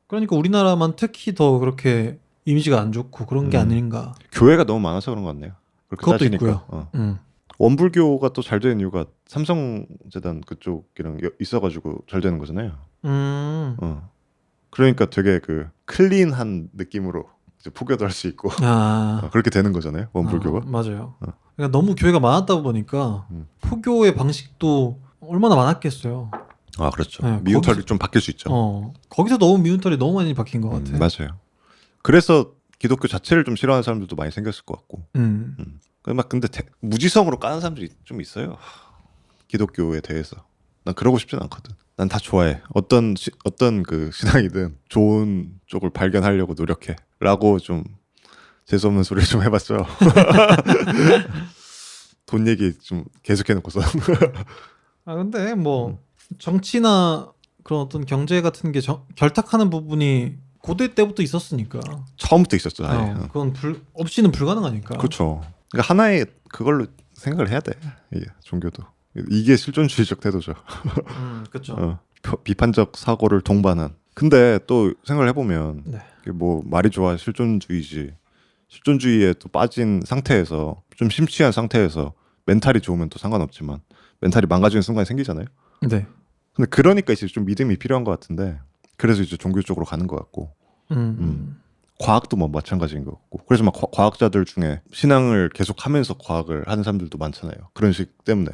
그러니까 우리나라만 특히 더 그렇게 이미지가 안 좋고 그런 게 아닌가. 교회가 너무 많아서 그런 것 같네요. 그렇게 그것도 따지니까. 있고요. 원불교가 또 잘 되는 이유가 삼성재단 그쪽이랑 있어가지고 잘 되는 거잖아요. 그러니까 되게 그 클린한 느낌으로 이제 포교도 할 수 있고 그렇게 되는 거잖아요. 원불교가. 맞아요. 그러니까 너무 교회가 많았다 보니까 포교의 방식도 얼마나 많았겠어요. 그렇죠. 네, 미운털이 좀 바뀔 수 있죠. 거기서 너무 미운털이 너무 많이 박힌 것 같아요. 맞아요. 그래서 기독교 자체를 좀 싫어하는 사람들도 많이 생겼을 것 같고. 근데 무지성으로 까는 사람들이 좀 있어요. 기독교에 대해서. 난 그러고 싶진 않거든. 난 다 좋아해. 어떤 그 신앙이든 좋은 쪽을 발견하려고 노력해. 라고 좀 재수없는 소리 좀 해봤죠. 돈 얘기 좀 계속 해놓고서. 아 근데 뭐 정치나 그런 어떤 경제 같은 게 결탁하는 부분이 고대 때부터 있었으니까. 처음부터 있었죠. 아예. 그건 없이는 불가능하니까. 그렇죠. 그러니까 하나의 그걸로 생각을 해야 돼. 이게 종교도. 이게 실존주의적 태도죠. 그렇죠. 비판적 사고를 동반한. 근데 또 생각을 해보면 네. 뭐 말이 좋아 실존주의지. 실존주의에 또 빠진 상태에서 좀 심취한 상태에서 멘탈이 좋으면 또 상관없지만 멘탈이 망가지는 순간이 생기잖아요. 네. 근데 그러니까 이제 좀 믿음이 필요한 것 같은데 그래서 이제 종교 쪽으로 가는 것 같고. 과학도 뭐 마찬가지인 것 같고. 그래서 막 과학자들 중에 신앙을 계속하면서 과학을 하는 사람들도 많잖아요. 그런 식 때문에.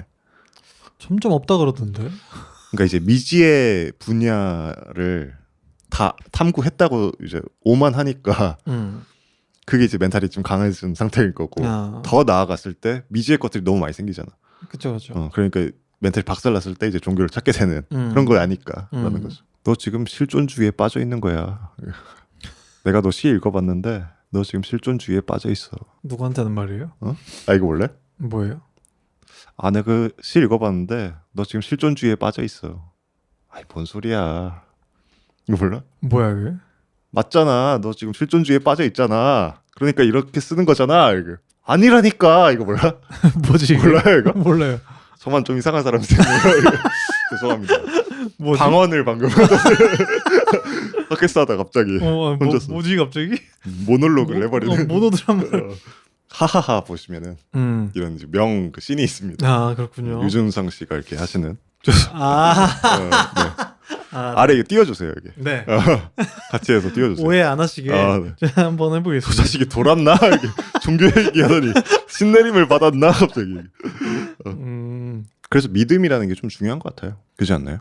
점점 없다 그러던데. 그러니까 이제 미지의 분야를 다 탐구했다고 이제 오만하니까 그게 이제 멘탈이 좀 강해진 상태일 거고 더 나아갔을 때 미지의 것들이 너무 많이 생기잖아. 그렇죠. 그러니까 멘탈이 박살났을 때 이제 종교를 찾게 되는 그런 걸 아니까 라는 거죠. 너 지금 실존주의에 빠져 있는 거야. 내가 너 시 읽어봤는데 너 지금 실존주의에 빠져 있어. 누구한테 하는 말이에요? 아 이거 원래? 뭐예요? 아 내가 그 시 읽어봤는데 너 지금 실존주의에 빠져 있어. 아이 뭔 소리야. 이거 몰라? 뭐야 그게? 맞잖아. 너 지금 실존주의에 빠져 있잖아. 그러니까 이렇게 쓰는 거잖아. 이거. 아니라니까. 이거 몰라? 뭐지? 몰라요 이거? 몰라요. 저만 좀 이상한 사람 되네요. 죄송합니다. 뭐지? 방언을 방금 팟캐스트 하다 갑자기 혼자서 뭐지 갑자기? 모놀로그를 해버리는 모노드라마. 하하하 보시면은 이런 이제 그 씬이 있습니다. 아 그렇군요. 유준상 씨가 이렇게 하시는. 네. 아래 이거 띄워주세요 여기. 네. 같이 해서 띄워주세요. 오해 안 하시게. 네. 제가 한번 해보겠습니다. 저 자식이 돌았나? 이렇게 종교 얘기하더니 신내림을 받았나 갑자기. 그래서 믿음이라는 게 좀 중요한 것 같아요. 그렇지 않나요?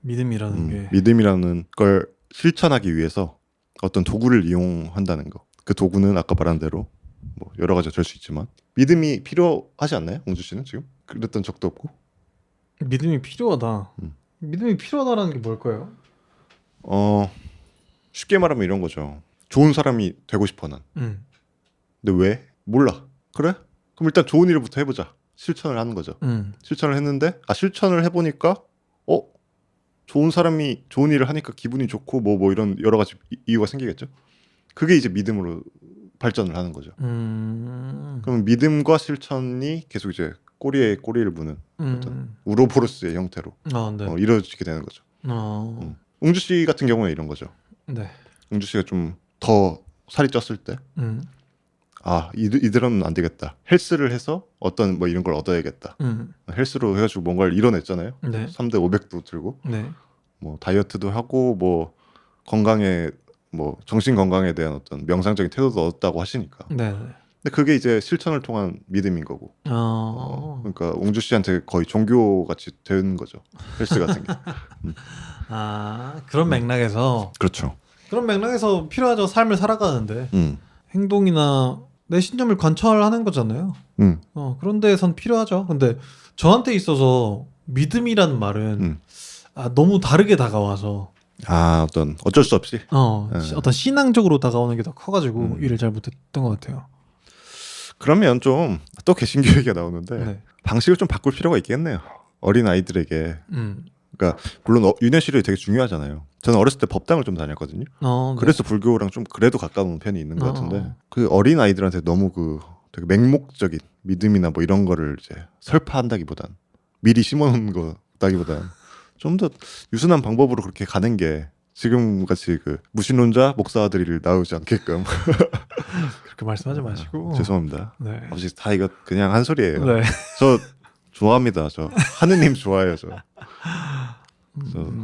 믿음이라는 게. 믿음이라는 걸 실천하기 위해서 어떤 도구를 이용한다는 거. 그 도구는 아까 말한 대로 뭐 여러 가지가 될 수 있지만 믿음이 필요하지 않나요? 옹주 씨는 지금? 그랬던 적도 없고. 믿음이 필요하다. 믿음이 필요하다라는 게 뭘까요? 쉽게 말하면 이런 거죠. 좋은 사람이 되고 싶어 난. 근데 왜? 몰라. 그래? 그럼 일단 좋은 일부터 해보자. 실천을 하는 거죠. 실천을 했는데 실천을 해보니까 좋은 사람이 좋은 일을 하니까 기분이 좋고 뭐 이런 여러 가지 이유가 생기겠죠. 그게 이제 믿음으로 발전을 하는 거죠. 그럼 믿음과 실천이 계속 이제 꼬리에 꼬리를 무는 어떤 우로보로스의 형태로 네. 이루어지게 되는 거죠. 웅주 씨 같은 경우는 이런 거죠. 네. 웅주 씨가 좀 더 살이 쪘을 때 이들은 안 되겠다. 헬스를 해서 어떤 뭐 이런 걸 얻어야겠다. 헬스로 해가지고 뭔가를 이뤄냈잖아요. 네. 3대 500도 들고 네. 뭐 다이어트도 하고 뭐 건강에 뭐 정신 건강에 대한 어떤 명상적인 태도도 얻었다고 하시니까. 네. 근데 그게 이제 실천을 통한 믿음인 거고. 그러니까 옹주 씨한테 거의 종교 같이 되는 거죠. 헬스 같은 게. 그런 맥락에서. 그렇죠. 그런 맥락에서 필요하죠. 삶을 살아가는데 행동이나 내 신념을 관철하는 거잖아요. 그런 데선 필요하죠. 근데 저한테 있어서 믿음이라는 말은 너무 다르게 다가와서 어쩔 수 없이 어떤 신앙적으로 다가오는 게 더 커가지고 일을 잘 못했던 것 같아요. 그러면 좀 또 개신교 얘기가 나오는데 네. 방식을 좀 바꿀 필요가 있겠네요. 어린 아이들에게. 그러니까 물론 유년시절이 되게 중요하잖아요. 저는 어렸을 때 법당을 좀 다녔거든요. 그래서 불교랑 좀 그래도 가까운 편이 있는 것 같은데 그 어린 아이들한테 너무 그 되게 맹목적인 믿음이나 뭐 이런 거를 이제 설파한다기보단 미리 심어놓은 거다기보단 좀 더 유순한 방법으로 그렇게 가는 게 지금 같이 그 무신론자 목사들이 나오지 않게끔 그렇게 말씀하지 마시고. 죄송합니다. 네. 아버지 다 이거 그냥 한 소리예요. 네. 저 좋아합니다. 저 하느님 좋아해요. 저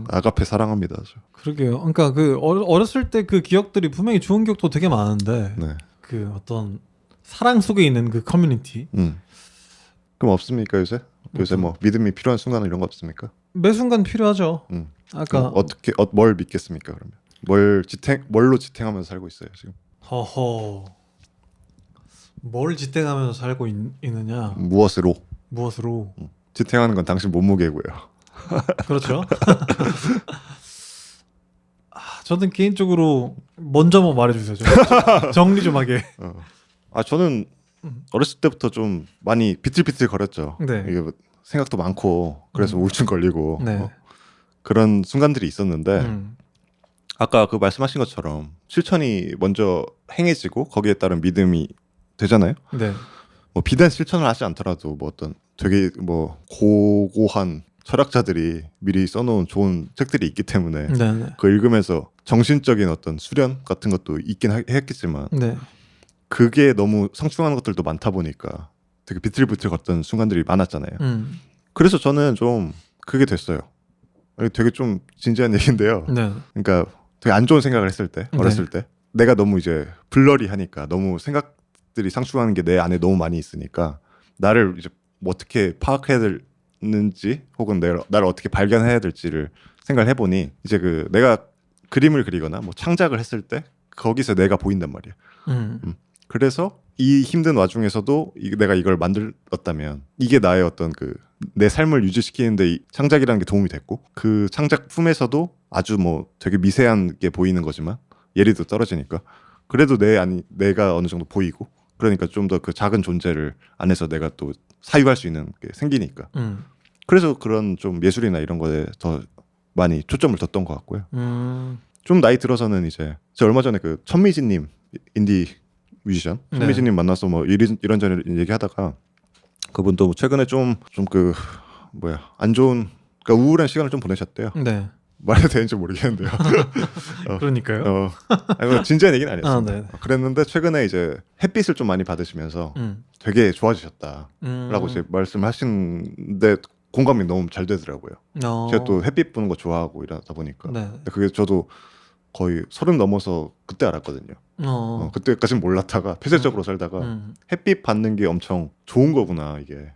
아가페 사랑합니다. 저. 그러게요. 그러니까 그 어렸을 때 그 기억들이 분명히 좋은 기억도 되게 많은데 네. 그 어떤 사랑 속에 있는 그 커뮤니티. 그럼 없습니까 요새? 요새 뭐 믿음이 필요한 순간은 이런 거 없습니까? 매 순간 필요하죠. 아까 어떻게 뭘 믿겠습니까 그러면? 뭘로 지탱하면서 살고 있어요 지금? 허허. 뭘 지탱하면서 살고 있느냐? 무엇으로? 지탱하는 건 당신 몸무게고요. 그렇죠. 저는 개인적으로 먼저 한번 말해주세요. 정리 좀 하게. 저는 어렸을 때부터 좀 많이 비틀비틀 거렸죠. 네. 이게 생각도 많고 그래서 우울증 걸리고 네. 그런 순간들이 있었는데 아까 그 말씀하신 것처럼 실천이 먼저 행해지고 거기에 따른 믿음이 되잖아요. 네. 뭐 비단 실천을 하지 않더라도 뭐 어떤 되게 뭐 고고한 철학자들이 미리 써놓은 좋은 책들이 있기 때문에 네. 그 읽으면서 정신적인 어떤 수련 같은 것도 있긴 했겠지만 네. 그게 너무 상충하는 것들도 많다 보니까 되게 비틀비틀 걷던 순간들이 많았잖아요. 그래서 저는 좀 그게 됐어요. 되게 좀 진지한 얘기인데요. 네. 그러니까 되게 안 좋은 생각을 했을 때, 어렸을 때 내가 너무 이제 블러리하니까 너무 생각들이 상충하는 게 내 안에 너무 많이 있으니까 나를 이제 뭐 어떻게 파악해야 되는지 혹은 나를 어떻게 발견해야 될지를 생각을 해보니 이제 그 내가 그림을 그리거나 뭐 창작을 했을 때 거기서 내가 보인단 말이야. 그래서 이 힘든 와중에서도 내가 이걸 만들었다면 이게 나의 어떤 그 내 삶을 유지시키는데 이 창작이라는 게 도움이 됐고 그 창작품에서도 아주 뭐 되게 미세한 게 보이는 거지만 예리도 떨어지니까 그래도 내가 어느 정도 보이고 그러니까 좀 더 그 작은 존재를 안에서 내가 또 사유할 수 있는 게 생기니까 그래서 그런 좀 예술이나 이런 거에 더 많이 초점을 뒀던 것 같고요. 좀 나이 들어서는 이제 제가 얼마 전에 그 천미진님 인디 뮤지션 천미진님 만나서 뭐 이런저런 얘기하다가 그분도 최근에 좀 그 뭐야 안 좋은 그러니까 우울한 시간을 좀 보내셨대요. 네. 말해도 되는지 모르겠는데요. 그러니까요. 아니, 진지한 얘기는 아니었습니다. 네. 그랬는데 최근에 이제 햇빛을 좀 많이 받으시면서 되게 좋아지셨다라고 이제 말씀하시는데 공감이 너무 잘 되더라고요. 제가 또 햇빛 보는 거 좋아하고 이러다 보니까. 네. 근데 그게 저도 거의 30 넘어서 그때 알았거든요. 그때까지는 몰랐다가 폐쇄적으로 살다가 햇빛 받는 게 엄청 좋은 거구나 이게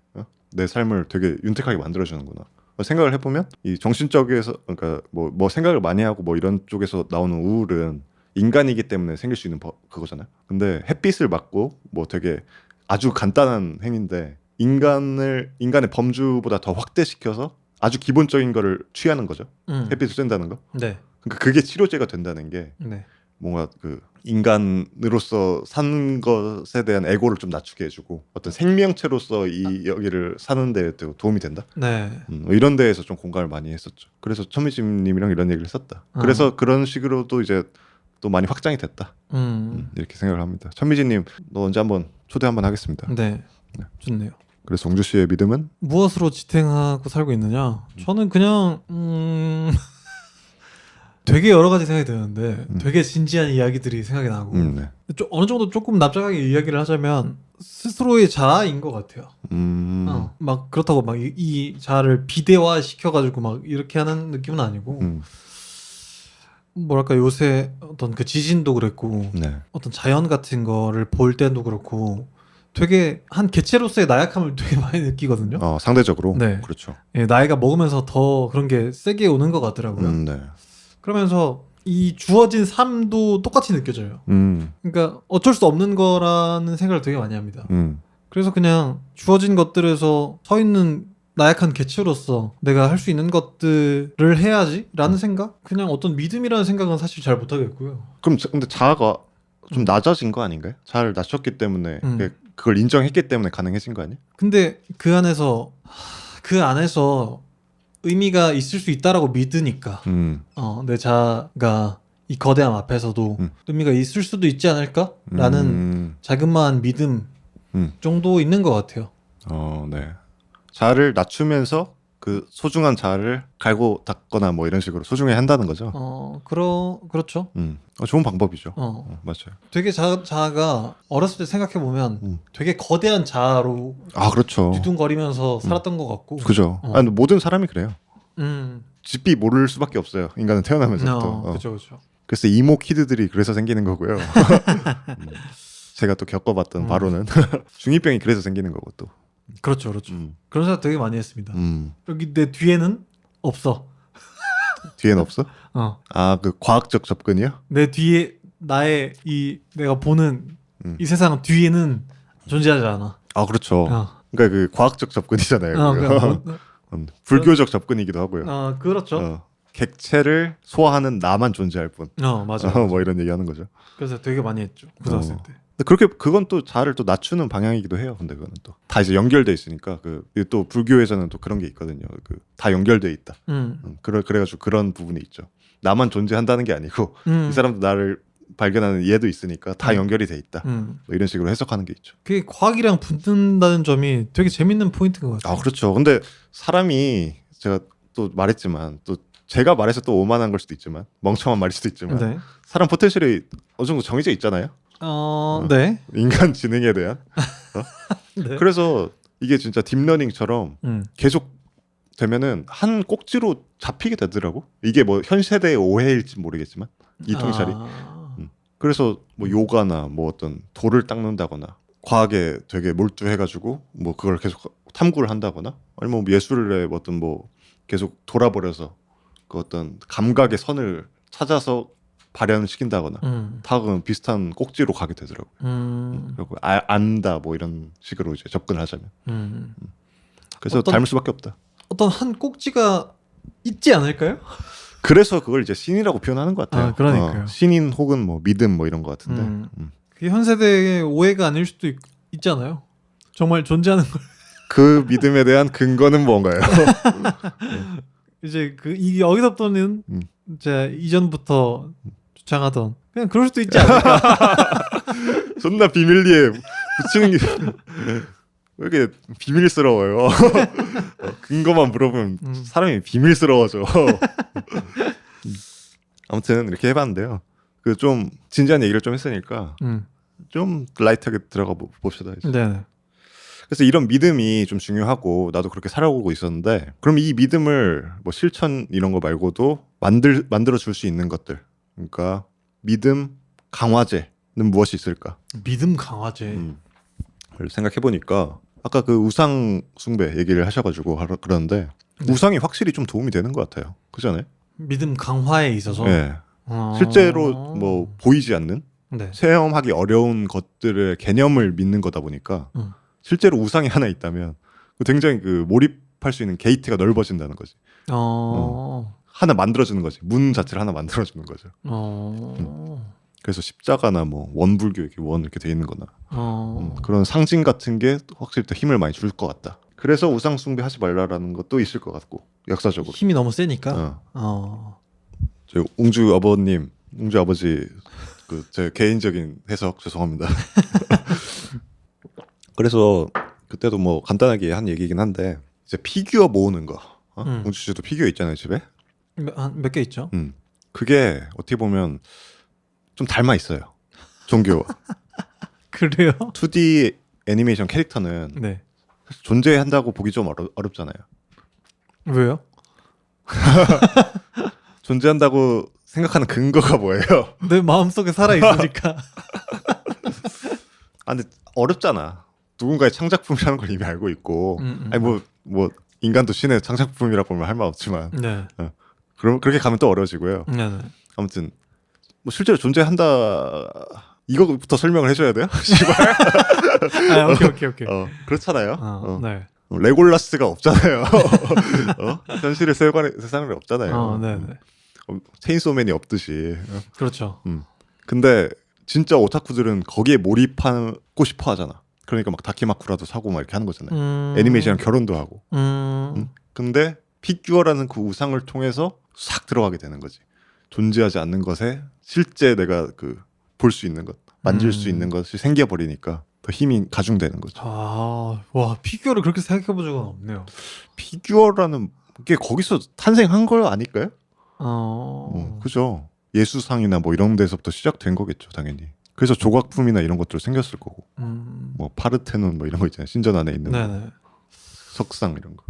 내 삶을 되게 윤택하게 만들어주는구나 생각을 해보면 이 정신적에서 그러니까 뭐 생각을 많이 하고 뭐 이런 쪽에서 나오는 우울은 인간이기 때문에 생길 수 있는 그거잖아요. 근데 햇빛을 맞고 뭐 되게 아주 간단한 행위인데 인간의 범주보다 더 확대시켜서 아주 기본적인 거를 취하는 거죠. 햇빛을 쐰다는 거. 네. 그러니까 그게 치료제가 된다는 게 네. 뭔가 그 인간으로서 사는 것에 대한 에고를 좀 낮추게 해주고 어떤 생명체로서 이 여기를 사는 데 도움이 된다. 네. 이런 데에서 좀 공감을 많이 했었죠. 그래서 천미진님이랑 이런 얘기를 했었다. 그래서 그런 식으로도 이제 또 많이 확장이 됐다. 이렇게 생각을 합니다. 천미진님, 너 언제 한번 초대 한번 하겠습니다. 네. 좋네요. 그래서 정주 씨의 믿음은 무엇으로 지탱하고 살고 있느냐? 저는 그냥 되게 여러 가지 생각이 드는데 되게 진지한 이야기들이 생각이 나고 네. 어느 정도 조금 납작하게 이야기를 하자면 스스로의 자아인 것 같아요. 막 그렇다고 막 이 자아를 비대화 시켜가지고 막 이렇게 하는 느낌은 아니고 뭐랄까 요새 어떤 그 지진도 그랬고 네. 어떤 자연 같은 거를 볼 때도 그렇고 되게 한 개체로서의 나약함을 되게 많이 느끼거든요. 상대적으로. 네. 그렇죠. 예, 나이가 먹으면서 더 그런 게 세게 오는 것 같더라고요. 네. 그러면서 이 주어진 삶도 똑같이 느껴져요. 그러니까 어쩔 수 없는 거라는 생각을 되게 많이 합니다. 그래서 그냥 주어진 것들에서 서 있는 나약한 개체로서 내가 할 수 있는 것들을 해야지라는 생각? 그냥 어떤 믿음이라는 생각은 사실 잘 못하겠고요. 그럼 근데 자아가 좀 낮아진 거 아닌가요? 자아를 낮췄기 때문에 그걸 인정했기 때문에 가능해진 거 아니에요? 근데 그 안에서 의미가 있을 수 있다라고 믿으니까 내 자아가 이 거대함 앞에서도 의미가 있을 수도 있지 않을까라는 자그마한 믿음 정도 있는 것 같아요. 네. 자아를 낮추면서 그 소중한 자아를 갈고 닦거나 뭐 이런 식으로 소중해 한다는 거죠. 그렇죠. 좋은 방법이죠. 맞아요. 되게 자아가 어렸을 때 생각해 보면 되게 거대한 자아로 그렇죠. 뒤뚱거리면서 살았던 것 같고. 그죠. 아니, 모든 사람이 그래요. 집이 모를 수밖에 없어요. 인간은 태어나면서부터. 그렇죠. 그래서 이모 키드들이 그래서 생기는 거고요. 제가 또 겪어봤던 바로는 중2병이 그래서 생기는 거고 또. 그렇죠. 그런 생각 되게 많이 했습니다. 여기 내 뒤에는 없어. 뒤에는 없어? 그 과학적 접근이요? 내 뒤에 나의 내가 보는 이 세상 뒤에는 존재하지 않아. 그렇죠. 그러니까 그 과학적 접근이잖아요. 불교적 접근이기도 하고요. 그렇죠. 객체를 소화하는 나만 존재할 뿐. 맞아. 뭐 이런 얘기하는 거죠. 그래서 되게 많이 했죠 고등학생 때. 근데 그렇게 그건 또 자아를 또 낮추는 방향이기도 해요. 근데 그거는 또 다 이제 연결돼 있으니까 또 불교에서는 또 그런 게 있거든요. 다 연결돼 있다. 그래가지고 그런 부분이 있죠. 나만 존재한다는 게 아니고 이 사람도 나를 발견하는 얘도 있으니까 다 연결이 돼 있다. 뭐 이런 식으로 해석하는 게 있죠. 그게 과학이랑 붙는다는 점이 되게 재밌는 포인트인 것 같아요. 그렇죠. 근데 사람이 제가 또 말했지만 또 제가 말해서 또 오만한 걸 수도 있지만 멍청한 말일 수도 있지만 네. 사람 포텐셜이 어느 정도 정해져 있잖아요. 네. 인간 지능에 대한. 네. 그래서 이게 진짜 딥러닝처럼 계속 되면은 한 꼭지로 잡히게 되더라고. 이게 뭐 현 세대의 오해일지 모르겠지만 이 통찰이. 그래서 뭐 요가나 뭐 어떤 돌을 닦는다거나 과학에 되게 몰두해가지고 뭐 그걸 계속 탐구를 한다거나 아니면 뭐 예술의 어떤 뭐 계속 돌아버려서 그 어떤 감각의 선을 찾아서 발현시킨다거나 다 그런 비슷한 꼭지로 가게 되더라고요. 그리고 안다 뭐 이런 식으로 이제 접근을 하자면. 그래서 닮을 수밖에 없다. 어떤 한 꼭지가 있지 않을까요? 그래서 그걸 이제 신이라고 표현하는 것 같아요. 그러니까요. 신인 혹은 뭐 믿음 뭐 이런 것 같은데. 그게 현 세대의 오해가 아닐 수도 있잖아요. 정말 존재하는 걸. 그 믿음에 대한 근거는 뭔가요? 이제 이게 여기서부터는 제가 이전부터 주장하던 그냥 그럴 수도 있지 않을까. 존나 비밀리에 붙이는 게 왜 이렇게 비밀스러워요? 근거만 물어보면 사람이 비밀스러워져. 아무튼 이렇게 해봤는데요. 그 좀 진지한 얘기를 좀 했으니까 좀 라이트하게 들어가 봅시다. 이제. 네. 그래서 이런 믿음이 좀 중요하고 나도 그렇게 살아오고 있었는데 그럼 이 믿음을 뭐 실천 이런 거 말고도 만들어 줄 수 있는 것들, 그러니까 믿음 강화제는 무엇이 있을까? 믿음 강화제. 생각해 보니까 아까 그 우상 숭배 얘기를 하셔가지고 그러는데 우상이 확실히 좀 도움이 되는 것 같아요. 그잖아요. 믿음 강화에 있어서. 네. 실제로 뭐 보이지 않는 체험하기 어려운 것들의 개념을 믿는 거다 보니까 실제로 우상이 하나 있다면 굉장히 몰입할 수 있는 게이트가 넓어진다는 거지. 하나 만들어주는 거지. 문 자체를 하나 만들어주는 거죠. 그래서 십자가나 뭐 원불교 이렇게 원 이렇게 돼 있는 거나 그런 상징 같은 게 확실히 더 힘을 많이 줄 것 같다. 그래서 우상 숭배 하지 말라라는 것도 있을 것 같고 역사적으로 힘이 너무 세니까. 저희 웅주 아버지 제 개인적인 해석 죄송합니다. 그래서 그때도 뭐 간단하게 한 얘기긴 한데 이제 피규어 모으는 거. 웅주 씨도 피규어 있잖아요 집에. 몇 개 있죠. 그게 어떻게 보면 좀 닮아 있어요. 종교와. 그래요? 2D 애니메이션 캐릭터는 네. 존재한다고 보기 좀 어렵잖아요. 왜요? 존재한다고 생각하는 근거가 뭐예요? 내 마음속에 살아있으니까. 근데 어렵잖아. 누군가의 창작품이라는 걸 이미 알고 있고 아니 뭐 인간도 신의 창작품이라고 보면 할 말 없지만 그럼 그렇게 가면 또 어려워지고요. 네네. 아무튼 뭐 실제로 존재한다 이거부터 설명을 해줘야 돼요? 씨발. 오케이. 그렇잖아요. 네. 레골라스가 없잖아요. 현실의 세상에 없잖아요. 네네. 체인소맨이 없듯이. 그렇죠. 근데 진짜 오타쿠들은 거기에 몰입하고 싶어 하잖아. 그러니까 막 다키마쿠라도 사고 막 이렇게 하는 거잖아요. 애니메이션이랑 결혼도 하고. 근데 피규어라는 그 우상을 통해서 싹 들어가게 되는 거지. 존재하지 않는 것에 실제 내가 볼 수 있는 것, 만질 수 있는 것이 생겨버리니까 더 힘이 가중되는 거죠. 와 피규어를 그렇게 생각해본 적은 없네요. 피규어라는 게 거기서 탄생한 거 아닐까요? 그죠. 예수상이나 뭐 이런 데서부터 시작된 거겠죠, 당연히. 그래서 조각품이나 이런 것들 생겼을 거고. 뭐 파르테논 뭐 이런 거 있잖아요. 신전 안에 있는 거. 석상 이런 거.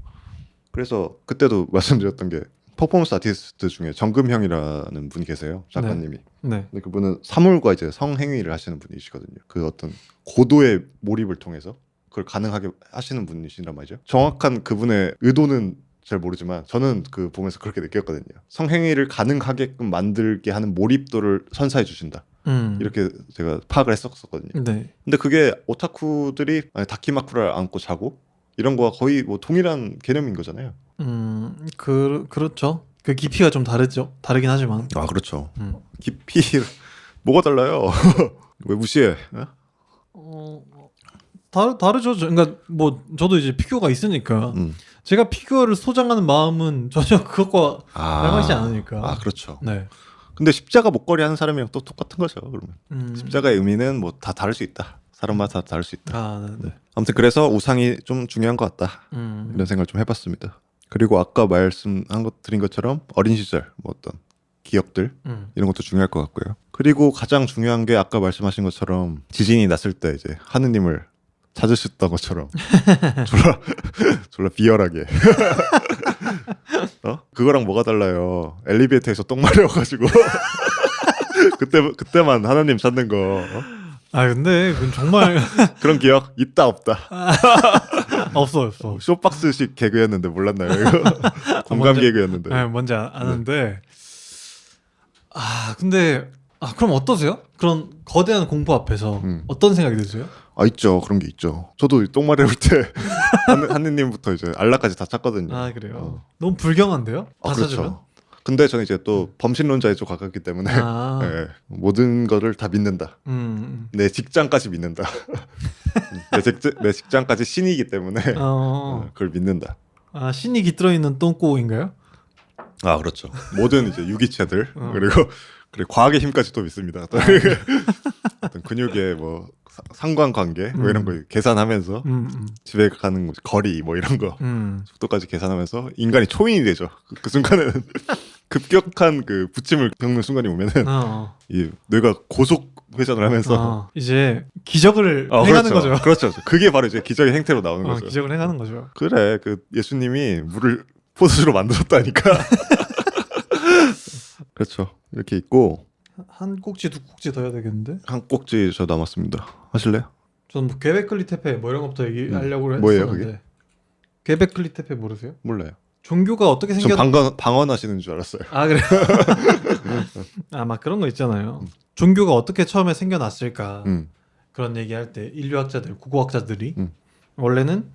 그래서 그때도 말씀드렸던 게 퍼포먼스 아티스트 중에 정금형이라는 분이 계세요. 작가님이. 네. 근데 그분은 사물과 이제 성행위를 하시는 분이시거든요. 그 어떤 고도의 몰입을 통해서 그걸 가능하게 하시는 분이시란 말이죠. 정확한 그분의 의도는 잘 모르지만 저는 보면서 그렇게 느꼈거든요. 성행위를 가능하게끔 만들게 하는 몰입도를 선사해 주신다. 이렇게 제가 파악을 했었거든요. 네. 근데 그게 오타쿠들이 다키마쿠라를 안고 자고 이런 거와 거의 뭐 동일한 개념인 거잖아요. 그렇죠. 그 깊이가 좀 다르긴 하지만. 아 그렇죠. 깊이 뭐가 달라요? 왜 무시해? 다르죠. 그러니까 뭐 저도 이제 피규어가 있으니까 제가 피규어를 소장하는 마음은 전혀 그것과 닮아있지 않으니까. 아 그렇죠. 네. 근데 십자가 목걸이 하는 사람이랑 또 똑같은 거죠. 그러면 십자가의 의미는 뭐 다 다를 수 있다. 사람마다 다 다를 수 있다. 네. 아무튼 그래서 우상이 좀 중요한 것 같다. 이런 생각을 좀 해봤습니다. 그리고 아까 드린 것처럼 어린 시절 뭐 어떤 기억들 이런 것도 중요할 것 같고요. 그리고 가장 중요한 게 아까 말씀하신 것처럼 지진이 났을 때 이제 하느님을 찾으셨던 것처럼 졸라 비열하게 그거랑 뭐가 달라요? 엘리베이터에서 똥 마려워가지고 그때만 하나님 찾는 거. 근데 그건 정말 그런 기억 있다 없다. 없어. 쇼박스식 개그였는데 몰랐나요? 이거 공감 개그였는데. 네, 뭔지 아는데. 근데 그럼 어떠세요? 그런 거대한 공포 앞에서 어떤 생각이 드세요? 있죠. 그런 게 있죠. 저도 똥 마려울 때 하느님부터 이제 알라까지 다 찾거든요. 그래요? 너무 불경한데요? 다 그렇죠. 찾으면? 근데 저는 이제 또 범신론자에 좀 가깝기 때문에 네, 모든 거를 다 믿는다. 내 직장까지 믿는다. 내 직장까지 신이기 때문에 그걸 믿는다. 신이 깃들어 있는 똥꼬인가요? 그렇죠. 모든 이제 유기체들 그리고 과학의 힘까지 또 믿습니다. 어떤 근육의 뭐 상관관계 뭐 이런 거 계산하면서 집에 가는 거리 뭐 이런 거 속도까지 계산하면서 인간이 초인이 되죠. 그 순간에는 급격한 그 부침을 겪는 순간이 오면은 이 뇌가 고속 회전을 하면서 이제 기적을 행하는 그렇죠. 거죠. 그렇죠. 그게 바로 이제 기적의 행태로 나오는 거죠. 기적을 행하는 거죠. 그래, 그 예수님이 물을 포도주로 만들었다니까. 그렇죠. 이렇게 있고 한 꼭지 두 꼭지 더 해야 되겠는데? 한 꼭지 저 남았습니다. 하실래요? 저는 뭐 퀘베클리 테페 뭐 이런 것부터 얘기하려고 했었는데. 뭐예요 그게? 퀘베클리 테페 모르세요? 몰라요. 종교가 어떻게 전 방언하시는 줄 알았어요. 그래요? 막 그런 거 있잖아요. 종교가 어떻게 처음에 생겨났을까 그런 얘기할 때 인류학자들, 국어학자들이 원래는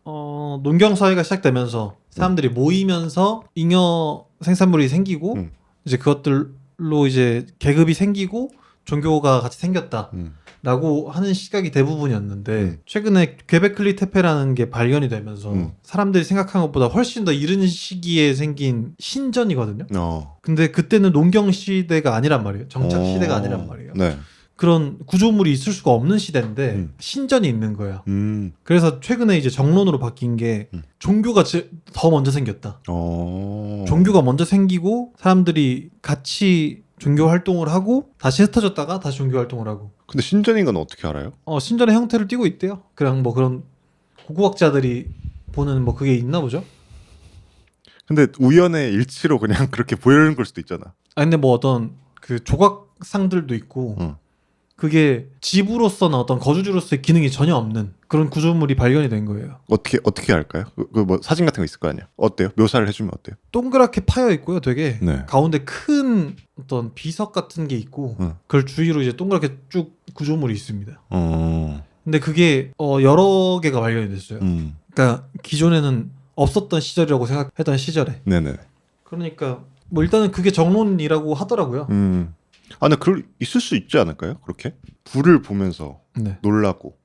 농경 사회가 시작되면서 사람들이 모이면서 잉여 생산물이 생기고 이제 그것들로 이제 계급이 생기고 종교가 같이 생겼다라고 하는 시각이 대부분이었는데 최근에 퀘베클리 테페라는 게 발견이 되면서 사람들이 생각한 것보다 훨씬 더 이른 시기에 생긴 신전이거든요. 근데 그때는 농경 시대가 아니란 말이에요. 정착 시대가 아니란 말이에요. 네. 그런 구조물이 있을 수가 없는 시대인데 신전이 있는 거예요. 그래서 최근에 이제 정론으로 바뀐 게 종교가 더 먼저 생겼다. 종교가 먼저 생기고 사람들이 같이 종교 활동을 하고 다시 흩어졌다가 다시 종교 활동을 하고. 근데 신전인 건 어떻게 알아요? 신전의 형태를 띠고 있대요. 그냥 뭐 그런 고고학자들이 보는 뭐 그게 있나 보죠. 근데 우연의 일치로 그냥 그렇게 보이는 걸 수도 있잖아. 근데 뭐 어떤 그 조각상들도 있고 그게 집으로서나 어떤 거주지로서의 기능이 전혀 없는 그런 구조물이 발견이 된 거예요. 어떻게 할까요? 그 뭐 사진 같은 거 있을 거 아니야? 어때요? 묘사를 해주면 어때요? 동그랗게 파여 있고요. 되게 네. 가운데 큰 어떤 비석 같은 게 있고 그걸 주위로 이제 동그랗게 쭉 구조물이 있습니다. 근데 그게 여러 개가 발견이 됐어요. 그러니까 기존에는 없었던 시절이라고 생각했던 시절에. 네네. 그러니까 뭐 일단은 그게 정론이라고 하더라고요. 근데 그럴 있을 수 있지 않을까요? 그렇게 불을 보면서 네. 놀라고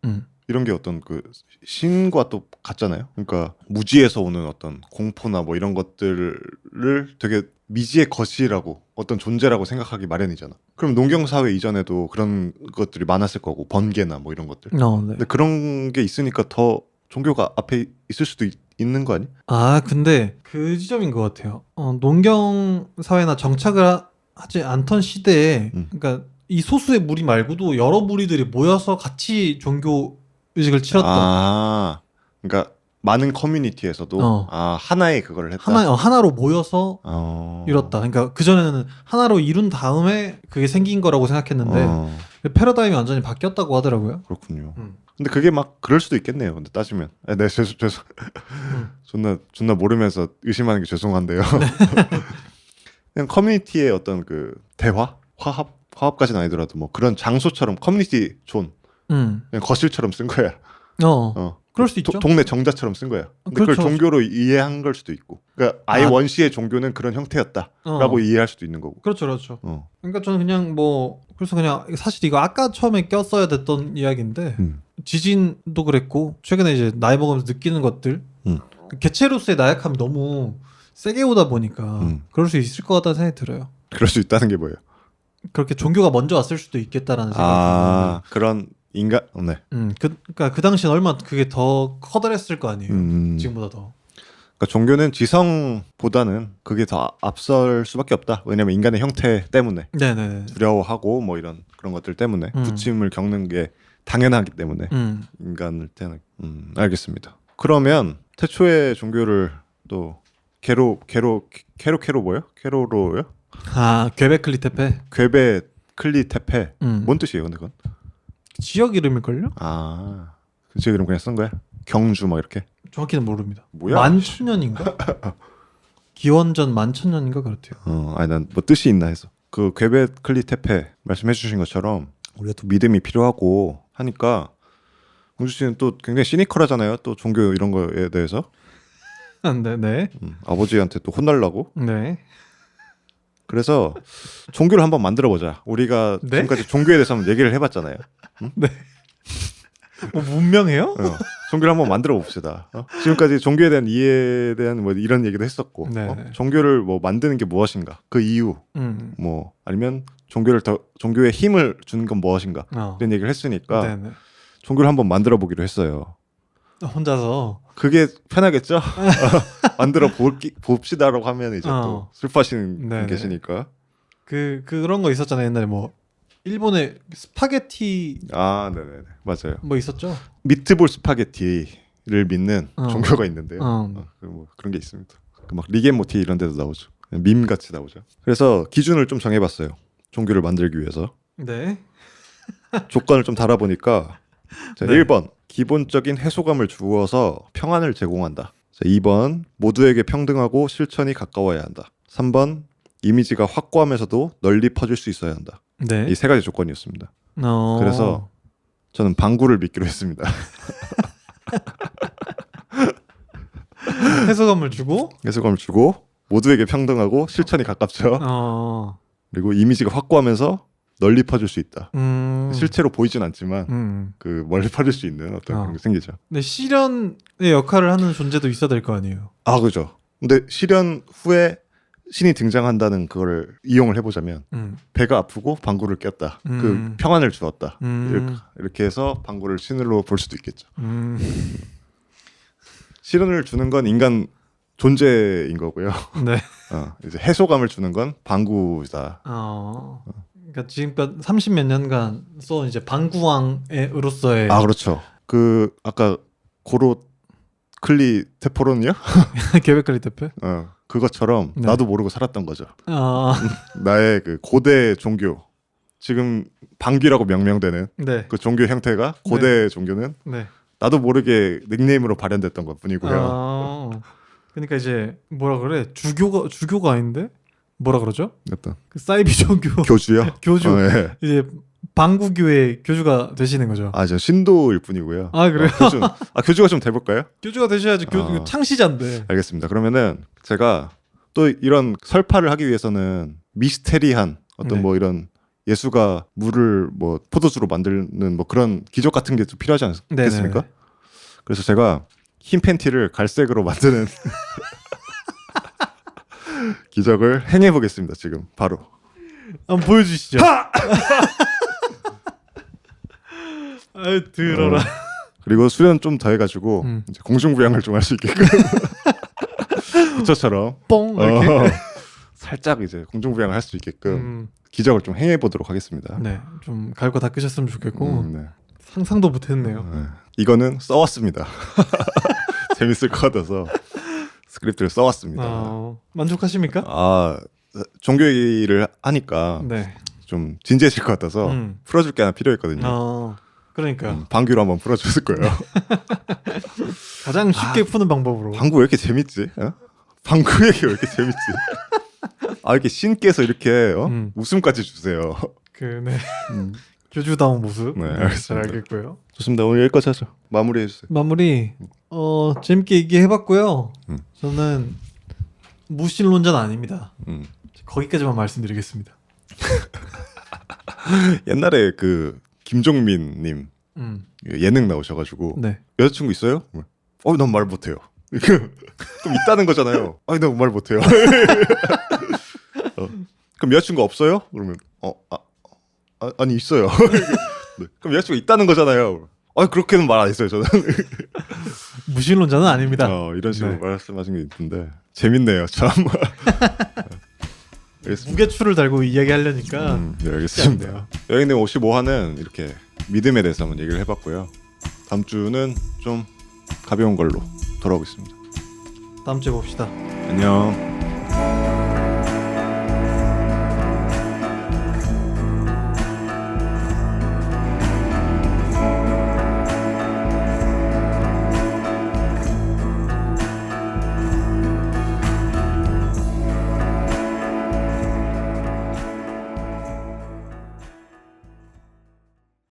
이런 게 어떤 그 신과 또 같잖아요. 그러니까 무지에서 오는 어떤 공포나 뭐 이런 것들을 되게 미지의 것이라고 어떤 존재라고 생각하기 마련이잖아. 그럼 농경 사회 이전에도 그런 것들이 많았을 거고 번개나 뭐 이런 것들. 네. 근데 그런 게 있으니까 더 종교가 앞에 있을 수도 있는 거 아니? 근데 그 지점인 것 같아요. 농경 사회나 정착을 하지 않던 시대에 그러니까 이 소수의 무리 말고도 여러 무리들이 모여서 같이 종교 의식을 치렀던. 그러니까 많은 커뮤니티에서도 하나의 그거를 했다. 하나로 모여서 이뤘다. 그러니까 그 전에는 하나로 이룬 다음에 그게 생긴 거라고 생각했는데 패러다임이 완전히 바뀌었다고 하더라고요. 그렇군요. 근데 그게 막 그럴 수도 있겠네요. 근데 따지면. 네, 죄송. 존나 모르면서 의심하는 게 죄송한데요. 그냥 커뮤니티의 어떤 그 대화, 화합까지는 아니더라도 뭐 그런 장소처럼 커뮤니티 존, 그냥 거실처럼 쓴 거야. 그럴 수 있죠. 동네 정자처럼 쓴 거야. 근데 그렇죠. 그걸 종교로 이해한 걸 수도 있고. 그러니까 아예 원시의 종교는 그런 형태였다라고 이해할 수도 있는 거고. 그렇죠, 그렇죠. 그러니까 저는 그냥 뭐 그래서 그냥 사실 이거 아까 처음에 꼈어야 됐던 이야기인데 지진도 그랬고 최근에 이제 나이 먹으면서 느끼는 것들 개체로서의 나약함이 너무 세게 오다 보니까 그럴 수 있을 것 같다는 생각이 들어요. 그럴 수 있다는 게 뭐예요? 그렇게 종교가 먼저 왔을 수도 있겠다라는 생각이 그런 인간 네. 그러니까 그 당시엔 얼마나 그게 더 커다랬을 거 아니에요. 지금보다 더. 그러니까 종교는 지성보다는 그게 더 앞설 수밖에 없다. 왜냐면 인간의 형태 때문에 네네. 두려워하고 뭐 이런 그런 것들 때문에 부침을 겪는 게 당연하기 때문에 인간을 태어나. 알겠습니다. 그러면 태초의 종교를 또 케로 뭐요? 케로로요? 퀘베클리 테페. 퀘베클리 테페. 뭔 뜻이에요, 근데 그건? 지역 이름일걸요? 그 지역 이름 그냥 쓴 거야? 경주 막 이렇게? 정확히는 모릅니다. 뭐야? 만천년인가? 기원전 만천년인가 그렇대요. 난 뭐 뜻이 있나 해서. 그 퀘베클리 테페 말씀해 주신 것처럼 우리가 또 믿음이 필요하고 하니까 공주 씨는 또 굉장히 시니컬하잖아요. 또 종교 이런 거에 대해서. 네. 아버지한테 또 혼날라고. 네. 그래서 종교를 한번 만들어보자. 우리가 네? 지금까지 종교에 대해서 한번 얘기를 해봤잖아요. 네. 뭐 문명해요? 종교를 한번 만들어 봅시다. 지금까지 종교에 대한 이해에 대한 뭐 이런 얘기도 했었고, 종교를 뭐 만드는 게 무엇인가, 그 이유, 뭐 아니면 종교의 힘을 주는 건 무엇인가 이런 얘기를 했으니까 네네. 종교를 한번 만들어 보기로 했어요. 혼자서. 그게 편하겠죠? 만들어 봅시다라고 하면 이제 또 슬퍼하시는 분 계시니까. 그런 거 있었잖아요. 옛날에 뭐 일본에 스파게티 네네 맞아요. 뭐 있었죠? 미트볼 스파게티를 믿는 종교가 있는데요. 뭐 그런 게 있습니다. 막 리겐모티 이런 데도 나오죠. 밈 같이 나오죠. 그래서 기준을 좀 정해봤어요. 종교를 만들기 위해서. 네. 조건을 좀 달아보니까 자, 1번 기본적인 해소감을 주어서 평안을 제공한다. 자, 2번 모두에게 평등하고 실천이 가까워야 한다. 3번 이미지가 확고하면서도 널리 퍼질 수 있어야 한다. 네. 이 세 가지 조건이었습니다. 그래서 저는 방구를 믿기로 했습니다. 해소감을 주고 모두에게 평등하고 실천이 가깝죠. 그리고 이미지가 확고하면서 널리 퍼질 수 있다. 실제로 보이진 않지만 그 멀리 퍼질 수 있는 어떤 그런 게 생기죠. 근데 실현의 역할을 하는 존재도 있어야 될 거 아니에요. 그죠. 근데 실현 후에 신이 등장한다는 그걸 이용을 해보자면 배가 아프고 방구를 꼈다. 그 평안을 주었다. 이렇게 해서 방구를 신으로 볼 수도 있겠죠. 실현을 주는 건 인간 존재인 거고요. 네. 이제 해소감을 주는 건 방구다. 그러니까 지금까지 30몇 년간 써 이제 방구왕으로서의 그렇죠. 그 아까 고로클리 테포론이요? 퀘베클리 테페? 그것처럼 나도 모르고 살았던 거죠. 나의 그 고대 종교, 지금 방귀라고 명명되는 그 종교 형태가 고대 종교는 나도 모르게 닉네임으로 발현됐던 것 뿐이고요. 그러니까 이제 뭐라 그래? 주교가 아닌데 뭐라 그러죠? 어떤 그 사이비 종교 교주요? 교주. 네. 이제 방구교회 교주가 되시는 거죠. 저 신도일 뿐이고요. 그래요? 교주가 좀 돼볼까요? 교주가 되셔야지. 창시자인데. 알겠습니다. 그러면은 제가 또 이런 설파를 하기 위해서는 미스테리한 어떤 뭐 이런 예수가 물을 뭐 포도주로 만드는 뭐 그런 기적 같은 게 좀 필요하지 않겠습니까? 그래서 제가 흰 팬티를 갈색으로 만드는 기적을 행해 보겠습니다. 지금 바로 한번 보여주시죠. 들어라. 그리고 수련 좀 더 해가지고 이제 공중부양을 좀 할 수 있게끔 부처처럼 뽕 이렇게 살짝 이제 공중부양을 할 수 있게끔 기적을 좀 행해 보도록 하겠습니다. 네, 좀 갈고 닦으셨으면 좋겠고 상상도 못했네요. 이거는 써왔습니다. 재밌을 것 같아서 스크립트를 써왔습니다. 만족하십니까? 종교 얘기를 하니까 좀 진지해질 것 같아서 풀어줄 게 하나 필요했거든요. 그러니까 방귀로 한번 풀어줬을 거예요. 가장 쉽게 푸는 방법으로. 방구 왜 이렇게 재밌지? 방구 얘기 왜 이렇게 재밌지? 이렇게 신께서 이렇게 웃음까지 주세요. 교주다운 모습. 네, 알겠습니다. 잘 알겠고요. 좋습니다. 오늘 여기까지 하죠. 마무리해 주세요. 마무리. 재밌게 얘기해봤고요. 저는 무신론자는 아닙니다. 거기까지만 말씀드리겠습니다. 옛날에 그 김종민님 예능 나오셔가지고 네. 여자친구 있어요? 난 말 못해요. 그럼 있다는 거잖아요. 아니 난 말 못해요. 그럼 여자친구 없어요? 그러면 아니 있어요. 네. 그럼 여자친구 있다는 거잖아요. 그렇게는 말 안 했어요 저는. 무신론자는 아닙니다. 이런 식으로 네. 말씀하신 게 있는데 재밌네요 참. 무게추를 달고 이야기하려니까 네, 알겠습니다. 여행내 55화는 이렇게 믿음에 대해서 한번 얘기를 해봤고요. 다음 주는 좀 가벼운 걸로 돌아오겠습니다. 다음 주에 봅시다. 안녕.